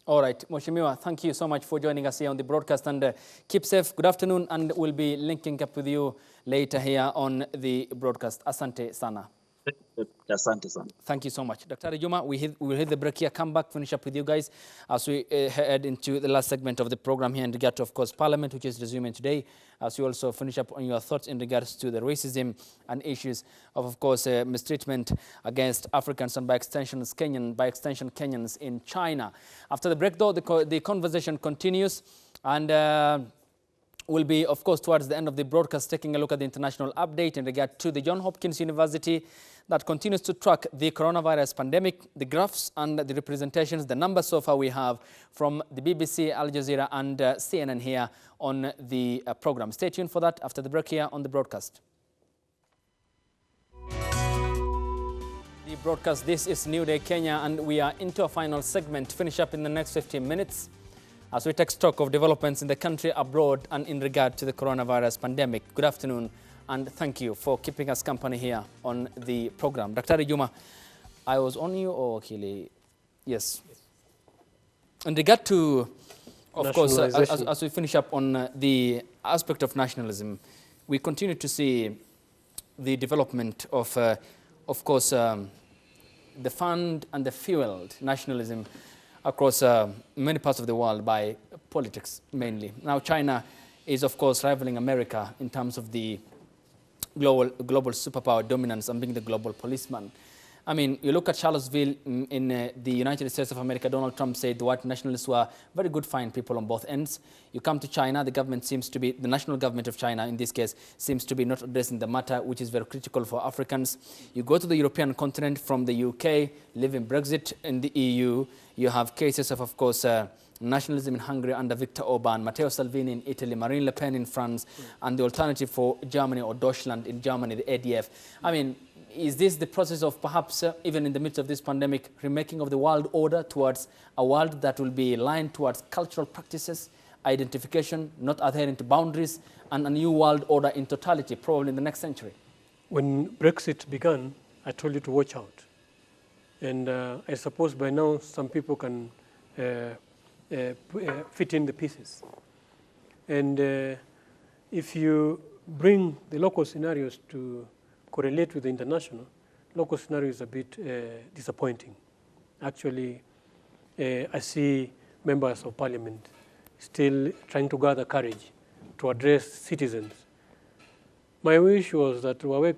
All right, Mheshimiwa, thank you so much for joining us here on the broadcast, and keep safe. Good afternoon, and we'll be linking up with you later here on the broadcast. Asante sana. Asante sana. Thank you so much. Dr. Juma, we will hit the break here, come back, finish up with you guys as we head into the last segment of the program here in regard to, of course, Parliament, which is resuming today, as we also finish up on your thoughts in regards to the racism and issues of course, mistreatment against Africans and by extension Kenyans in China. After the break, though, the conversation continues, and we'll be, of course, towards the end of the broadcast, taking a look at the international update in regard to the Johns Hopkins University that continues to track the coronavirus pandemic, the graphs and the representations, the numbers so far we have from the BBC, Al Jazeera and CNN here on the program. Stay tuned for that after the break here on the broadcast. The broadcast, this is New Day Kenya, and we are into a final segment, finish up in the next 15 minutes. As we take stock of developments in the country, abroad, and in regard to the coronavirus pandemic. Good afternoon, and thank you for keeping us company here on the program. Dr. Juma, I was on you, or Kili? Yes. In regard to, of course, as we finish up on the aspect of nationalism, we continue to see the development of course, the fund and the fueled nationalism across many parts of the world by politics, mainly. Now, China is, of course, rivaling America in terms of the global superpower dominance and being the global policeman. I mean, you look at Charlottesville in the United States of America, Donald Trump said the white nationalists were very good, fine people on both ends. You come to China, the government seems to be, the national government of China in this case, seems to be not addressing the matter, which is very critical for Africans. You go to the European continent from the UK, living Brexit in the EU, you have cases of course, nationalism in Hungary under Viktor Orban, Matteo Salvini in Italy, Marine Le Pen in France, and the alternative for Germany or Deutschland in Germany, the ADF. I mean, is this the process of perhaps, even in the midst of this pandemic, remaking of the world order towards a world that will be aligned towards cultural practices, identification, not adhering to boundaries, and a new world order in totality, probably in the next century? When Brexit began, I told you to watch out. And I suppose by now some people can fit in the pieces. And if you bring the local scenarios to correlate with the international, local scenario is a bit disappointing. Actually, I see members of parliament still trying to gather courage to address citizens. My wish was that we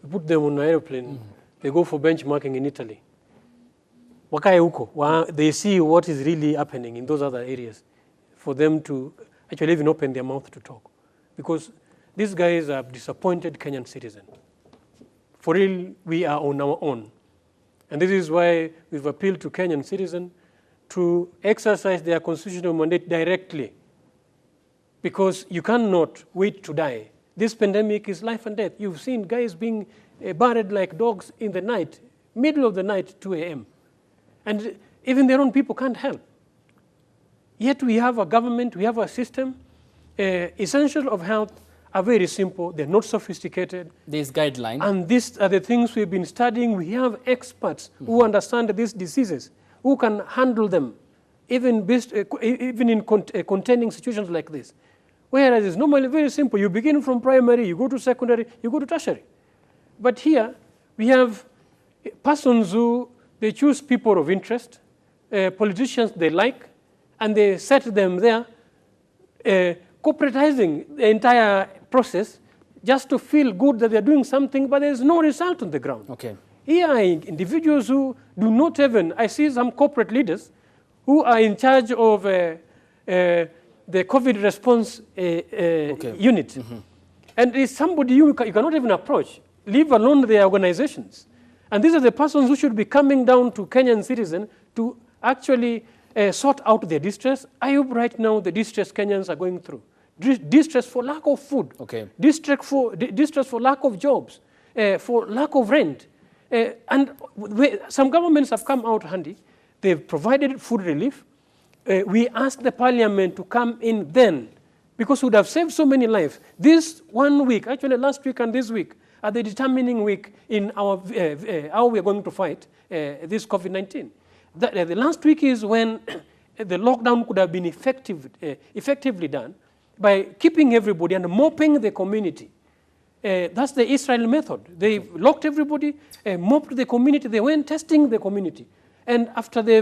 put them on an airplane, they go for benchmarking in Italy. They see what is really happening in those other areas for them to actually even open their mouth to talk. Because these guys are disappointed Kenyan citizens. For real, we are on our own. And this is why we've appealed to Kenyan citizens to exercise their constitutional mandate directly. Because you cannot wait to die. This pandemic is life and death. You've seen guys being buried like dogs in the night, middle of the night, 2 a.m. And even their own people can't help. Yet we have a government, we have a system essentials of health are very simple. They're not sophisticated. These guidelines. And these are the things we've been studying. We have experts who understand these diseases, who can handle them, even in containing situations like this. Whereas it's normally very simple. You begin from primary, you go to secondary, you go to tertiary. But here, we have persons who, they choose people of interest, politicians they like, and they set them there, corporatizing the entire process just to feel good that they're doing something, but there's no result on the ground. Okay. Here are individuals who do not even, I see some corporate leaders who are in charge of the COVID response unit. And it's somebody you cannot even approach, leave alone their organizations. And these are the persons who should be coming down to Kenyan citizens to actually sort out their distress. I hope right now the distress Kenyans are going through. Distress for lack of food, distress for lack of jobs, for lack of rent. And some governments have come out handy. They've provided food relief. We asked the parliament to come in then, because we would have saved so many lives. This 1 week, actually last week and this week, are the determining week in our how we are going to fight this COVID-19. The last week is when the lockdown could have been effectively done by keeping everybody and mopping the community. That's the Israel method. They locked everybody, mopped the community. They went testing the community. And after they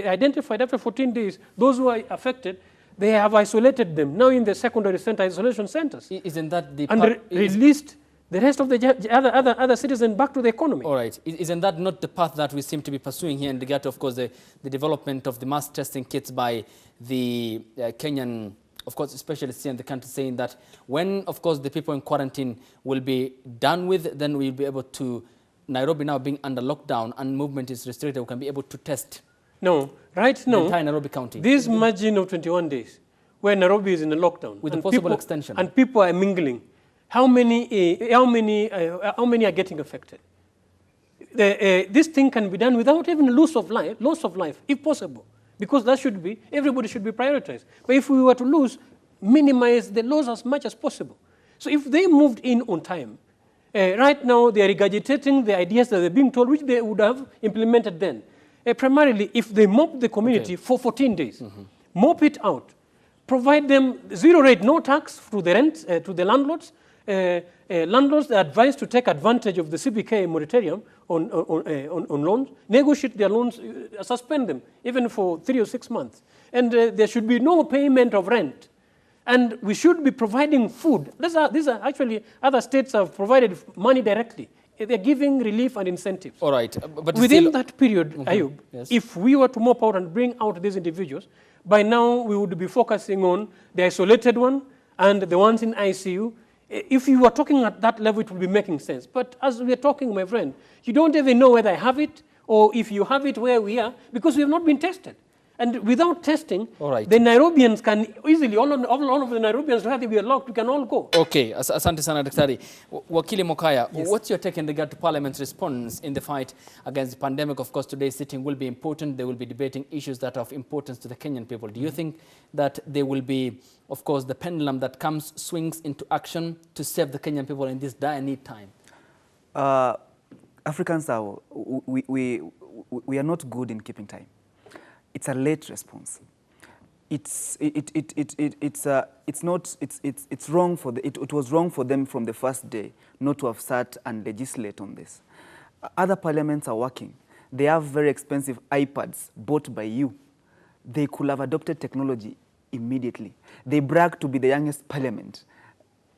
identified after 14 days those who are affected, they have isolated them now in the secondary center isolation centers. Isn't that the and released the rest of the other citizens back to the economy? All right. Isn't that not the path that we seem to be pursuing here in regard to, of course, the development of the mass testing kits by the Kenyan, of course, specialists here in the country, saying that when, of course, the people in quarantine will be done with, then we'll be able to, Nairobi now being under lockdown and movement is restricted, we can be able to test. No, right now, the entire Nairobi County. This margin of 21 days, where Nairobi is in a lockdown, with a possible extension, and people are mingling, how many are getting affected? This thing can be done without even loss of life, if possible, because that should be, everybody should be prioritized. But if we were to minimize the loss as much as possible. So if they moved in on time, right now they are regurgitating the ideas that they're being told, which they would have implemented then. Primarily, if they mop the community for 14 days, mop it out, provide them zero rate, no tax to the rent, to the landlords. Landlords are advised to take advantage of the CBK moratorium on loans, negotiate their loans, suspend them, even for 3 or 6 months. And there should be no payment of rent. And we should be providing food. These are actually, other states have provided money directly. They're giving relief and incentives. All right. But within that period, Ayub, if we were to mop out and bring out these individuals, by now we would be focusing on the isolated one and the ones in ICU. If you were talking at that level, it would be making sense. But as we're talking, my friend, you don't even know whether I have it or if you have it where we are, because we have not been tested. And without testing, the Nairobians can easily, all of the Nairobians, where they were locked, we can all go. Okay, asante sana Daktari. Wakili Mokaya, what's your take in regard to Parliament's response in the fight against the pandemic? Of course, today's sitting will be important. They will be debating issues that are of importance to the Kenyan people. Do you think that there will be, of course, the pendulum that swings into action to save the Kenyan people in this dire need time? Africans are, we are not good in keeping time. It's a late response. It's wrong for it was wrong for them from the first day not to have sat and legislate on this. Other parliaments are working. They have very expensive iPads bought by you. They could have adopted technology immediately. They brag to be the youngest parliament.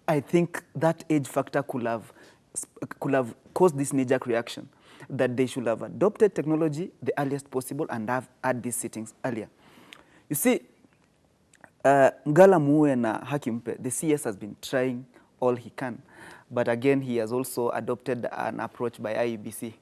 I think that age factor could have caused this knee-jerk reaction, that they should have adopted technology the earliest possible and have had these sittings earlier. You see, Ngala Muwe na Hakimpe, the CS has been trying all he can, but again, he has also adopted an approach by IEBC,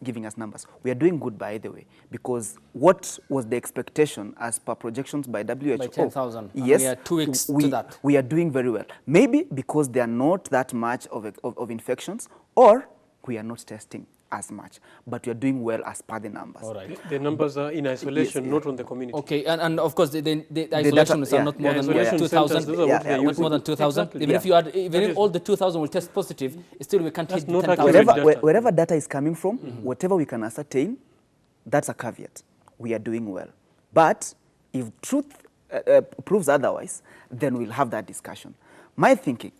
giving us numbers. We are doing good, by the way, because what was the expectation as per projections by WHO? By 10,000. Yes. We are 2 weeks to that. We are doing very well. Maybe because there are not that much of infections, or we are not testing as much, but we are doing well as per the numbers. All right. The numbers are in isolation, Yes, not on the community. Okay, and of course the isolations are not more than 2,000. Not more than 2,000. Exactly. Even if you add, even if all the 2,000 will test positive, still we can't hit the 10,000. Wherever data is coming from, whatever we can ascertain, that's a caveat. We are doing well. But if truth proves otherwise, then we'll have that discussion. My thinking,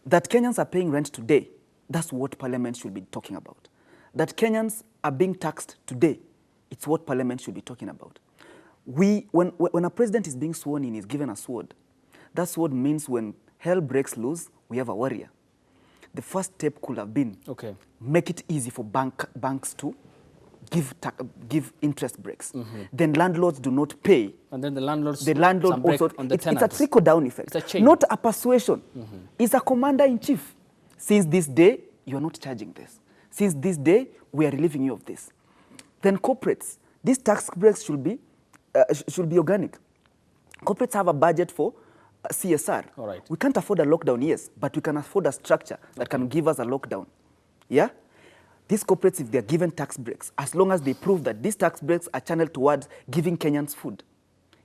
that Kenyans are paying rent today, that's what Parliament should be talking about. That Kenyans are being taxed today, it's what Parliament should be talking about. When a president is being sworn in, he's given a sword. That sword means when hell breaks loose, we have a warrior. The first step could have been make it easy for banks to give interest breaks. Then landlords do not pay. And then the landlord also, on the it's a trickle-down effect. It's a chain. Not a persuasion. It's a commander-in-chief. Since this day, you are not charging this. Since this day, we are relieving you of this. Then corporates, these tax breaks should be organic. Corporates have a budget for CSR. All right. We can't afford a lockdown, yes, but we can afford a structure that can give us a lockdown. Yeah? These corporates, if they're given tax breaks, as long as they prove that these tax breaks are channeled towards giving Kenyans food,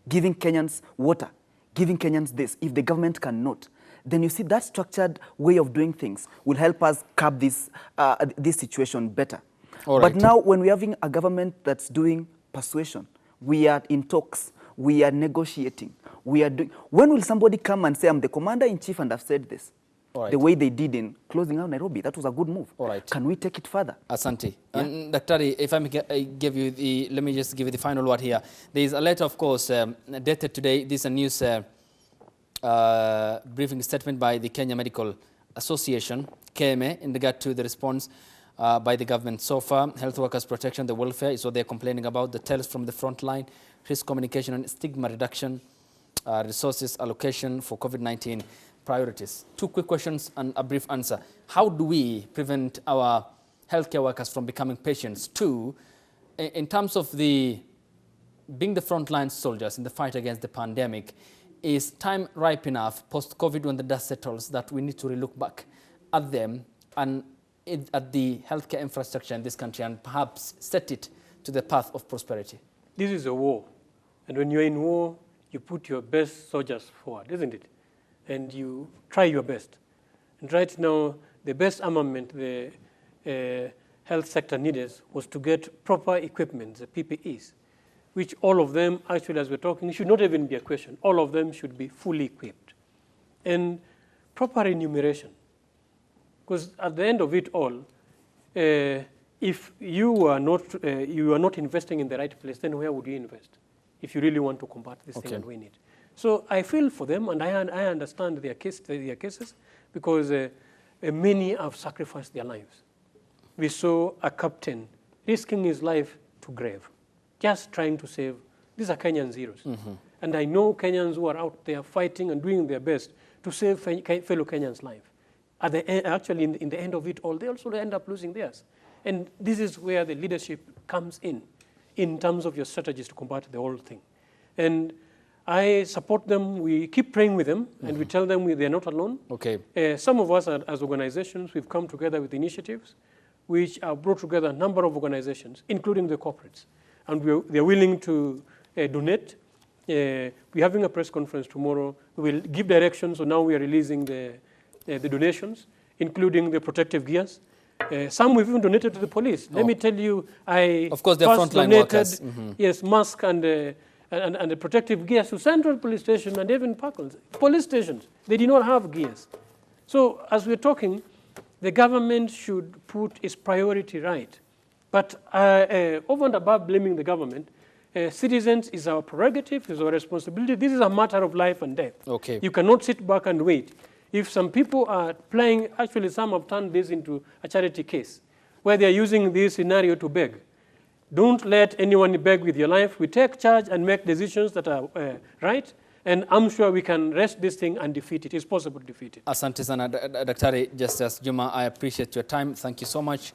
giving Kenyans water, giving Kenyans this, if the government cannot, then you see that structured way of doing things will help us curb this situation better. All right. But now when we're having a government that's doing persuasion, we are in talks, we are negotiating, we are doing... When will somebody come and say, I'm the commander-in-chief and I've said this? Right. The way they did in closing out Nairobi, that was a good move. All right. Can we take it further? Asante. Yeah. Daktari, if I may give you let me just give you the final word here. There is a letter, of course, dated today. This is a news briefing statement by the Kenya Medical Association, KMA, in regard to the response by the government so far. Health workers' protection, the welfare is what they're complaining about. The tales from the front line, risk communication and stigma reduction, resources allocation for COVID-19 priorities. 2 quick questions and a brief answer. How do we prevent our healthcare workers from becoming patients? 2, in terms of being the frontline soldiers in the fight against the pandemic, is time ripe enough post-COVID when the dust settles that we need to relook back at them and at the healthcare infrastructure in this country and perhaps set it to the path of prosperity? This is a war. And when you're in war, you put your best soldiers forward, isn't it? And you try your best. And right now, the best armament the health sector needed was to get proper equipment, the PPEs, which all of them, actually, as we're talking, should not even be a question. All of them should be fully equipped. And proper enumeration. Because at the end of it all, if you are not investing in the right place, then where would you invest if you really want to combat this thing and win it? So I feel for them, and I understand their cases, because many have sacrificed their lives. We saw a captain risking his life to grave, just trying to save. These are Kenyan heroes. And I know Kenyans who are out there fighting and doing their best to save fellow Kenyans' life. Actually, in the end of it all, they also end up losing theirs. And this is where the leadership comes in terms of your strategies to combat the whole thing. And I support them. We keep praying with them, and we tell them they're not alone. Okay. Some of us, as organizations, we've come together with initiatives which have brought together a number of organizations, including the corporates. And they're willing to donate. We're having a press conference tomorrow. We will give directions, so now we are releasing the donations, including the protective gears. Some we've even donated to the police. Let me tell you, of course, they're frontline workers. Yes, masks and the protective gears to Central Police Station and even Parklands. Police stations, they did not have gears. So as we're talking, the government should put its priority right. But over and above blaming the government, citizens is our prerogative, is our responsibility. This is a matter of life and death. Okay. You cannot sit back and wait. If some people are playing, actually some have turned this into a charity case, where they're using this scenario to beg. Don't let anyone beg with your life. We take charge and make decisions that are right, and I'm sure we can rest this thing and defeat it. It's possible to defeat it. Asante sana, Daktari Justice Juma. I appreciate your time. Thank you so much.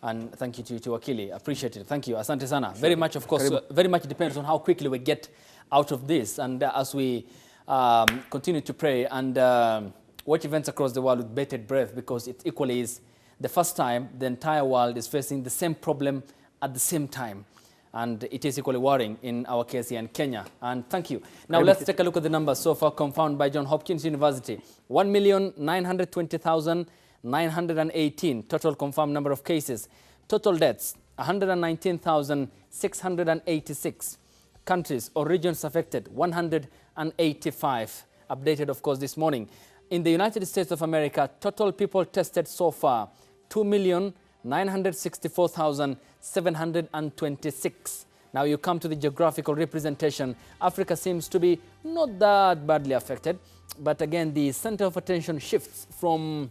And thank you to Wakili. Appreciate it. Thank you. Asante sana. Very much, of course, very much depends on how quickly we get out of this. And as we continue to pray and watch events across the world with bated breath, because it equally is the first time the entire world is facing the same problem at the same time. And it is equally worrying in our case here in Kenya. And thank you. Now let's take a look at the numbers so far confirmed by Johns Hopkins University. 1,920,918 total confirmed number of cases. Total deaths, 119,686. Countries or regions affected, 185. Updated, of course, this morning. In the United States of America, total people tested so far, 2,964,726. Now you come to the geographical representation. Africa seems to be not that badly affected. But again, the center of attention shifts from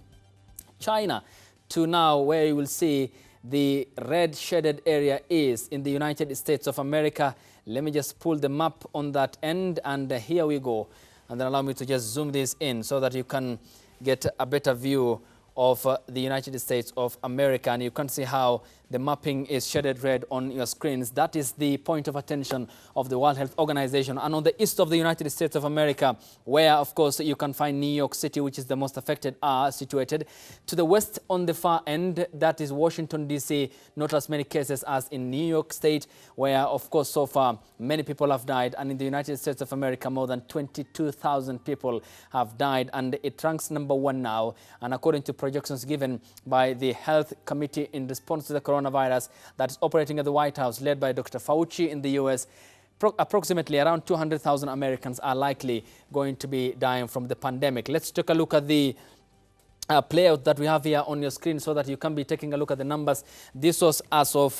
China to now where you will see the red shaded area is in the United States of America. Let me just pull the map on that end, and here we go. And then allow me to just zoom this in so that you can get a better view of the United States of America. And you can see how the mapping is shaded red on your screens. That is the point of attention of the World Health Organization. And on the east of the United States of America, where, of course, you can find New York City, which is the most affected, are situated. To the west on the far end, that is Washington, D.C. Not as many cases as in New York State, where, of course, so far, many people have died. And in the United States of America, more than 22,000 people have died. And it ranks #1 now. And according to projections given by the Health Committee in response to the coronavirus that is operating at the White House, led by Dr. Fauci in the U.S., approximately around 200,000 Americans are likely going to be dying from the pandemic. Let's take a look at the playout that we have here on your screen so that you can be taking a look at the numbers. This was as of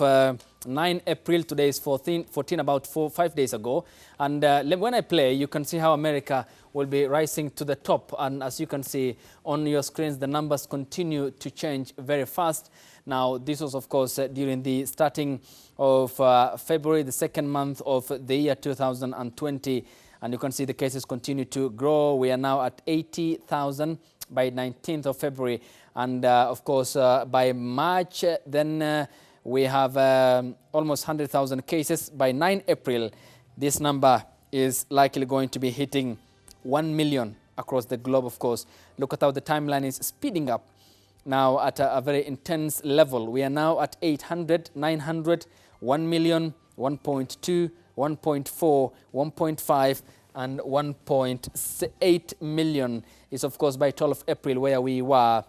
9 April. Today is 14, about 5 days ago. And when I play, you can see how America will be rising to the top. And as you can see on your screens, the numbers continue to change very fast. Now, this was, of course, during the starting of February, the second month of the year 2020. And you can see the cases continue to grow. We are now at 80,000 by 19th of February. And, of course, by March, then we have almost 100,000 cases. By 9 April, this number is likely going to be hitting 1 million across the globe, of course. Look at how the timeline is speeding up now at a very intense level. We are now at 800, 900, 1 million, 1.2, 1.4, 1.5, and 1.8 million is, of course, by 12th April where we were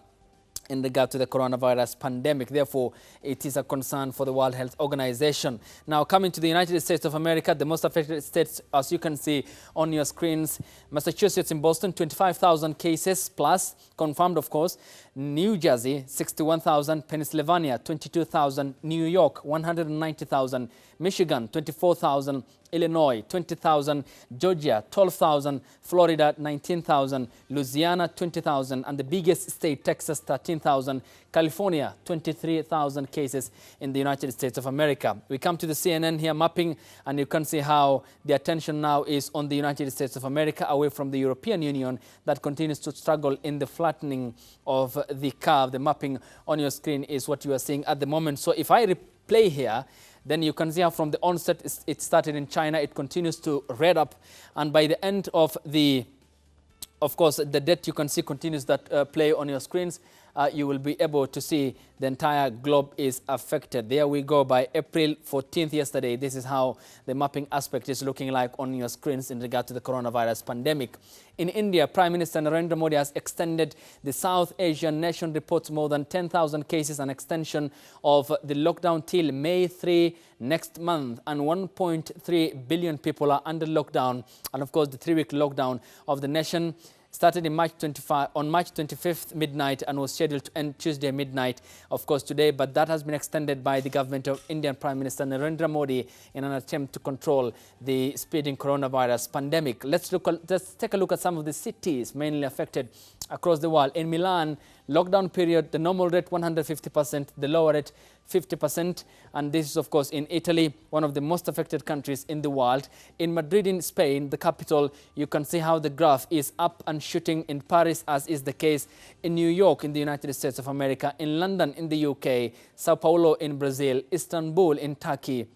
in regard to the coronavirus pandemic. Therefore, it is a concern for the World Health Organization. Now, coming to the United States of America, the most affected states, as you can see on your screens, Massachusetts and Boston, 25,000 cases plus, confirmed, of course. New Jersey, 61,000. Pennsylvania, 22,000. New York, 190,000. Michigan, 24,000. Illinois, 20,000. Georgia, 12,000. Florida, 19,000. Louisiana, 20,000. And the biggest state, Texas, 13,000. California, 23,000 cases in the United States of America. We come to the CNN here mapping, and you can see how the attention now is on the United States of America, away from the European Union that continues to struggle in the flattening of the curve. The mapping on your screen is what you are seeing at the moment. So if I replay here, then you can see how from the onset it started in China. It continues to red up, and by the end of the, of course, the date you can see continues that play on your screens. You will be able to see the entire globe is affected. There we go. By April 14th, yesterday, this is how the mapping aspect is looking like on your screens in regard to the coronavirus pandemic. In India, Prime Minister Narendra Modi has extended the South Asian nation, reports more than 10,000 cases, an extension of the lockdown till May 3 next month, and 1.3 billion people are under lockdown. And of course, the 3-week lockdown of the nation started in March 25th midnight and was scheduled to end Tuesday midnight, of course, today. But that has been extended by the government of Indian Prime Minister Narendra Modi in an attempt to control the speeding coronavirus pandemic. Let's take a look at some of the cities mainly affected across the world. In Milan, lockdown period, the normal rate 150%, the lower rate 50%. And this is, of course, in Italy, one of the most affected countries in the world. In Madrid, in Spain, the capital, you can see how the graph is up and shooting. In Paris, as is the case in New York, in the United States of America, in London, in the UK, Sao Paulo in Brazil, Istanbul in Turkey,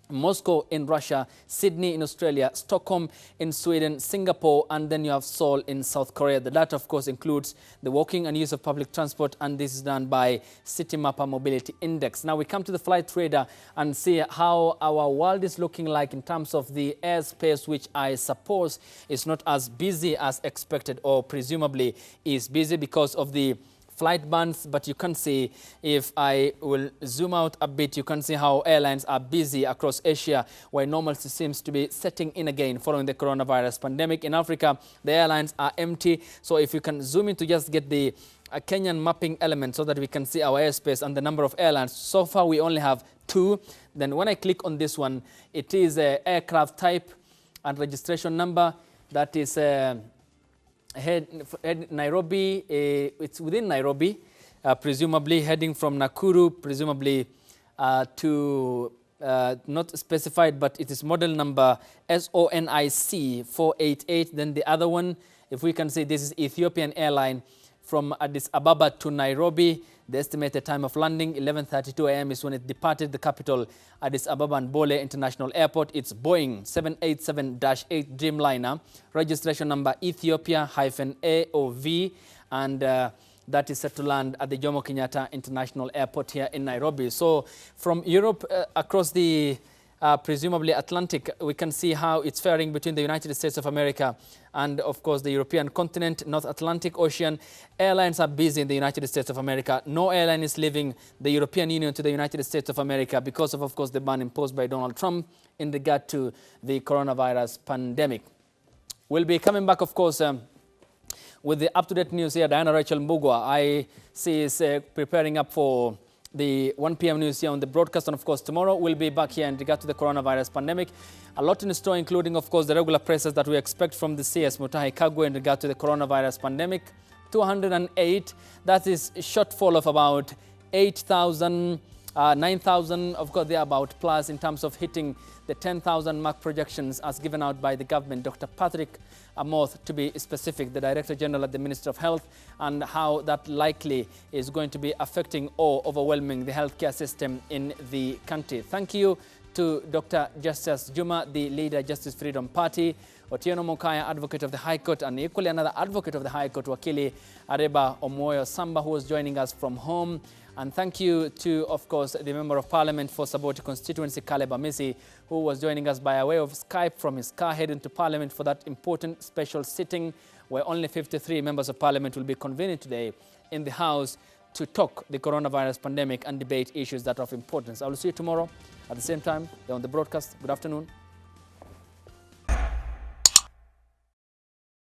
Moscow in Russia, Sydney in Australia, Stockholm in Sweden, Singapore, and then you have Seoul in South Korea. The data, of course, includes the walking and use of public transport, and this is done by Citymapper Mobility Index. Now we come to the flight radar and see how our world is looking like in terms of the airspace, which I suppose is not as busy as expected, or presumably is busy because of the flight bans. But you can see, if I will zoom out a bit, you can see how airlines are busy across Asia, where normalcy seems to be setting in again following the coronavirus pandemic. In Africa, the airlines are empty. So if you can zoom in to just get the Kenyan mapping element so that we can see our airspace and the number of airlines. So far, we only have 2. Then when I click on this one, it is aircraft type and registration number. That is Nairobi. It's within Nairobi, presumably heading from Nakuru, presumably to not specified, but it is model number SONIC 488. Then the other one, if we can see, this is Ethiopian airline from Addis Ababa to Nairobi. The estimated time of landing, 11:32 a.m. is when it departed the capital, Addis Ababa and Bole International Airport. It's Boeing 787-8 Dreamliner, registration number Ethiopia-AOV, and that is set to land at the Jomo Kenyatta International Airport here in Nairobi. So from Europe across the presumably Atlantic, we can see how it's faring between the United States of America and, of course, the European continent, North Atlantic Ocean. Airlines are busy in the United States of America. No airline is leaving the European Union to the United States of America because of course, the ban imposed by Donald Trump in regard to the coronavirus pandemic. We'll be coming back, of course, with the up-to-date news here. Diana Rachel Mbugua, I see, is preparing up for the 1 p.m. news here on the broadcast. And of course, tomorrow we'll be back here in regard to the coronavirus pandemic. A lot in store, including, of course, the regular presses that we expect from the CS Mutahi Kagwe in regard to the coronavirus pandemic. 208, that is a shortfall of about 8,000, 9,000, of course, they're about plus in terms of hitting the 10,000 mark projections as given out by the government. Dr. Patrick Amoth, to be specific, the Director General at the Ministry of Health, and how that likely is going to be affecting or overwhelming the healthcare system in the country. Thank you to Dr. Justice Juma, the leader, Justice Freedom Party, Otieno Mokaya, advocate of the High Court, and equally another advocate of the High Court, Wakili Areba Omoyo Samba, who was joining us from home. And thank you to, of course, the Member of Parliament for Saboti constituency, Caleb Amisi, who was joining us by way of Skype from his car heading to Parliament for that important special sitting where only 53 members of Parliament will be convening today in the House to talk the coronavirus pandemic and debate issues that are of importance. I will see you tomorrow at the same time. They're on the broadcast. Good afternoon.